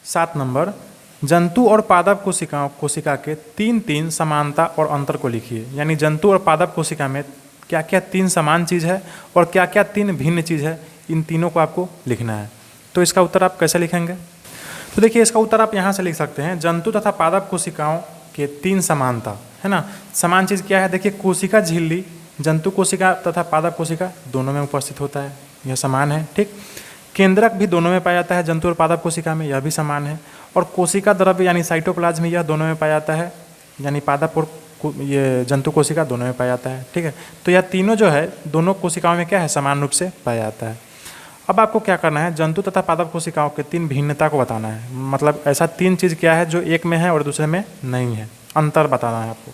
7 नंबर, जंतु और पादप कोशिका के 3 समानता और अंतर को लिखिए। यानी जंतु और पादप कोशिका में क्या क्या 3 समान चीज़ है और क्या क्या 3 भिन्न चीज़ है, इन तीनों को आपको लिखना है। तो इसका उत्तर आप कैसे लिखेंगे, तो देखिए इसका उत्तर आप यहाँ से लिख सकते हैं, जंतु तथा पादप कोशिकाओं के 3 समानता, है ना। समान चीज़ क्या है, देखिए कोशिका झिल्ली जंतु कोशिका तथा पादप कोशिका दोनों में उपस्थित होता है, यह समान है, ठीक। केंद्रक भी दोनों में पाया जाता है, जंतु और पादप कोशिका में, यह भी समान है। और कोशिका द्रव्य यानी साइटोप्लाज्म यह दोनों में पाया जाता है, यानी पादप और ये जंतु कोशिका दोनों में पाया जाता है, ठीक है। तो यह तीनों जो है दोनों कोशिकाओं में क्या है, समान रूप से पाया जाता है। अब आपको क्या करना है, जंतु तथा पादप कोशिकाओं के 3 भिन्नता को बताना है। मतलब ऐसा 3 चीज़ क्या है जो एक में है और दूसरे में नहीं है, अंतर बताना है आपको।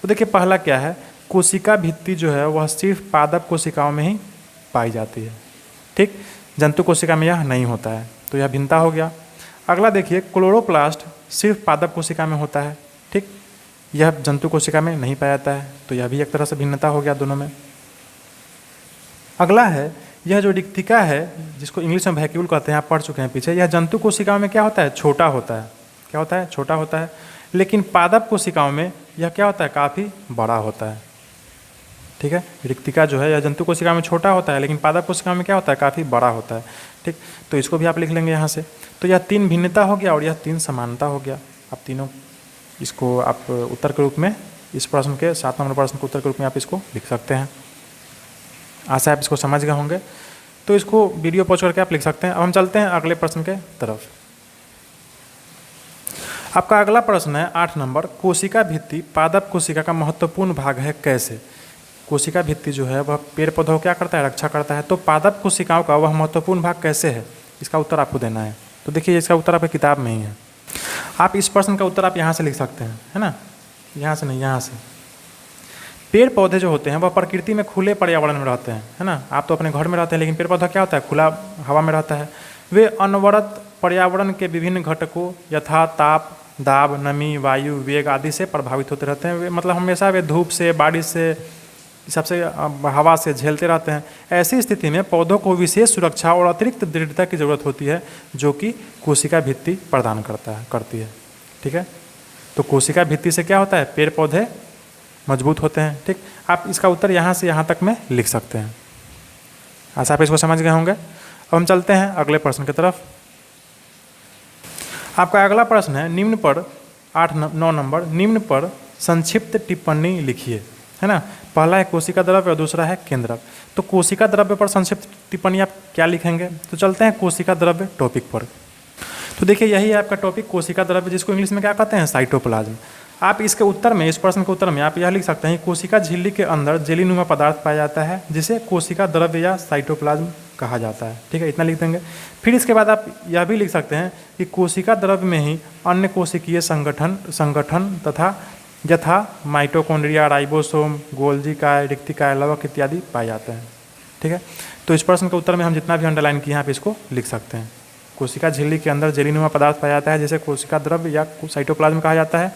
तो देखिए पहला क्या है, कोशिका भित्ति जो है वह सिर्फ पादप कोशिकाओं में ही पाई जाती है, ठीक। जंतु कोशिका में यह नहीं होता है, तो यह भिन्नता हो गया। अगला देखिए, क्लोरोप्लास्ट सिर्फ पादप कोशिका में होता है, ठीक। यह जंतु कोशिका में नहीं पाया जाता है, तो यह भी एक तरह से भिन्नता हो गया दोनों में। अगला है, यह जो रिक्तिका है जिसको इंग्लिश में वैक्यूल कहते हैं, आप पढ़ चुके हैं पीछे, यह जंतु कोशिकाओं में क्या होता है, छोटा होता है। क्या होता है, छोटा होता है। लेकिन पादप कोशिकाओं में यह क्या होता है, काफ़ी बड़ा होता है, ठीक है। रिक्तिका जो है यह जंतु कोशिका में छोटा होता है, लेकिन पादप कोशिका में क्या होता है, काफ़ी बड़ा होता है, ठीक। तो इसको भी आप लिख लेंगे यहाँ से। तो यह 3 भिन्नता हो गया और यह 3 समानता हो गया। आप तीनों इसको आप उत्तर के रूप में, इस प्रश्न के 7 नंबर प्रश्न के उत्तर के रूप में आप इसको लिख सकते हैं। आशा आप इसको समझ गए होंगे। तो इसको वीडियो पॉज करके आप लिख सकते हैं। अब हम चलते हैं अगले प्रश्न के तरफ। आपका अगला प्रश्न है 8 नंबर, कोशिका भित्ति पादप कोशिका का महत्वपूर्ण भाग है, कैसे। कोशिका भित्ति जो है वह पेड़ पौधों क्या करता है, रक्षा करता है। तो पादप कोशिकाओं का वह महत्वपूर्ण भाग कैसे है, इसका उत्तर आपको देना है। तो देखिए इसका उत्तर आपकी किताब में ही है। आप इस प्रश्न का उत्तर आप यहाँ से लिख सकते हैं, है ना, यहाँ से नहीं, यहाँ से। पेड़ पौधे जो होते हैं वह प्रकृति में खुले पर्यावरण में रहते हैं, है ना। आप तो अपने घर में रहते हैं, लेकिन पेड़ पौधा क्या होता है, खुला हवा में रहता है। वे अनवरत पर्यावरण के विभिन्न घटकों यथा ताप, दाब, नमी, वायु, वेग आदि से प्रभावित होते रहते हैं। वे मतलब हमेशा वे धूप से, बारिश से, सबसे हवा से झेलते रहते हैं। ऐसी स्थिति में पौधों को विशेष सुरक्षा और अतिरिक्त दृढ़ता की जरूरत होती है, जो कि कोशिका भित्ति प्रदान करती है, ठीक है। तो कोशिका भित्ति से क्या होता है, पेड़ पौधे मजबूत होते हैं, ठीक। आप इसका उत्तर यहाँ से यहाँ तक में लिख सकते हैं। आशा आप इसको समझ गए होंगे। अब हम चलते हैं अगले प्रश्न की तरफ। आपका अगला प्रश्न है निम्न पर 9 नंबर, निम्न पर संक्षिप्त टिप्पणी लिखिए, है ना। पहला है कोशिका द्रव्य और दूसरा है केंद्रक। तो कोशिका द्रव्य पर संक्षिप्त टिप्पणी आप क्या लिखेंगे, तो चलते हैं कोशिका द्रव्य टॉपिक पर। तो देखिए यही है आपका टॉपिक, कोशिका द्रव्य, जिसको इंग्लिश में क्या कहते हैं, साइटोप्लाज्म। आप इसके उत्तर में, इस प्रश्न के उत्तर में आप यह लिख सकते हैं, कोशिका झिल्ली के अंदर जेलीनुमा पदार्थ पाया जाता है जिसे कोशिका द्रव्य या साइटोप्लाज्म कहा जाता है, ठीक है। इतना लिख देंगे। फिर इसके बाद आप यह भी लिख सकते हैं कि कोशिका द्रव्य में ही अन्य कोशिकीय संगठन तथा यथा माइटोकॉन्ड्रिया, राइबोसोम, गोल्जी काय, रिक्तिकाय, लवक इत्यादि पाए जाते हैं, ठीक है। तो इस प्रश्न के उत्तर में हम जितना भी अंडरलाइन किए हैं आप इसको लिख सकते हैं। कोशिका झिल्ली के अंदर जेलीनुमा पदार्थ पाया जाता है जिसे कोशिका द्रव्य या साइटोप्लाज्म कहा जाता है।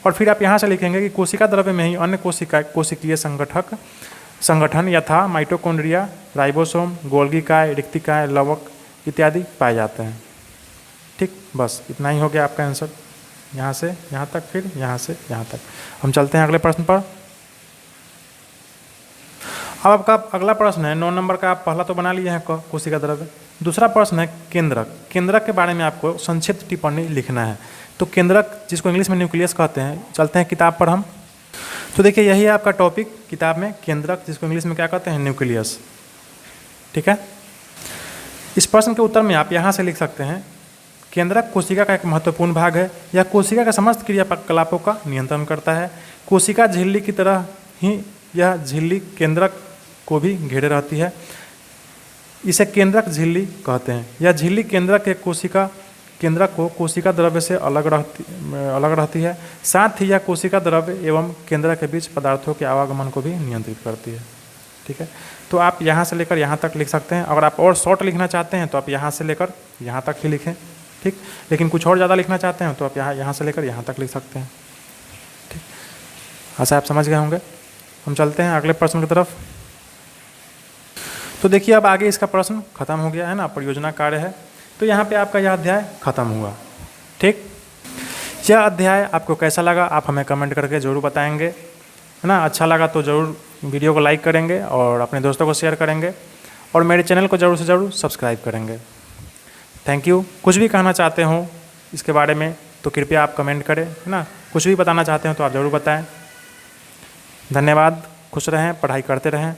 और फिर आप यहाँ से लिखेंगे कि कोशिका द्रव्य में ही अन्य कोशिकीय संगठन यथा माइटोकॉन्ड्रिया, राइबोसोम, गोल्गी काय, रिक्तिकाय, लवक इत्यादि पाए जाते हैं। ठीक, बस इतना ही हो गया आपका आंसर। यहाँ से यहाँ तक, फिर यहाँ से यहाँ तक। हम चलते हैं अगले प्रश्न पर। अब आपका अगला प्रश्न है 9 नंबर का। आप पहला तो बना लिए हैं कोशिका द्रव्य। दूसरा प्रश्न है केंद्रक। केंद्रक के बारे में आपको संक्षिप्त टिप्पणी लिखना है। तो केंद्रक जिसको इंग्लिश में न्यूक्लियस कहते हैं, चलते हैं किताब पर हम। तो देखिए यही है आपका टॉपिक किताब में, केंद्रक जिसको इंग्लिश में क्या कहते हैं, न्यूक्लियस। ठीक है। इस प्रश्न के उत्तर में आप यहाँ से लिख सकते हैं केंद्रक कोशिका का एक महत्वपूर्ण भाग है। यह कोशिका के समस्त क्रियाकलापों का नियंत्रण करता है। कोशिका झिल्ली की तरह ही यह झिल्ली केंद्रक को भी घेरे रहती है। इसे केंद्रक झिल्ली कहते हैं। यह झिल्ली केंद्रक को कोशिका द्रव्य से अलग रहती है। साथ ही यह कोशिका द्रव्य एवं केंद्रक के बीच पदार्थों के आवागमन को भी नियंत्रित करती है। ठीक है। तो आप यहाँ से लेकर यहाँ तक लिख सकते हैं। अगर आप और शॉर्ट लिखना चाहते हैं तो आप यहाँ से लेकर यहाँ तक ही लिखें। ठीक। लेकिन कुछ और ज़्यादा लिखना चाहते हैं तो आप यहाँ से लेकर यहाँ तक लिख सकते हैं। ठीक, ऐसा आप समझ गए होंगे। हम चलते हैं अगले प्रश्न की तरफ। तो देखिए अब आगे इसका प्रश्न खत्म हो गया है ना, परियोजना कार्य है। तो यहाँ पे आपका यह अध्याय खत्म हुआ। ठीक, यह अध्याय आपको कैसा लगा आप हमें कमेंट करके ज़रूर बताएंगे, है ना। अच्छा लगा तो ज़रूर वीडियो को लाइक करेंगे और अपने दोस्तों को शेयर करेंगे और मेरे चैनल को ज़रूर से ज़रूर सब्सक्राइब करेंगे। Thank you. कुछ भी कहना चाहते हो इसके बारे में तो कृपया आप कमेंट करें, है ना। कुछ भी बताना चाहते हो तो आप ज़रूर बताएं। धन्यवाद। खुश रहें, पढ़ाई करते रहें।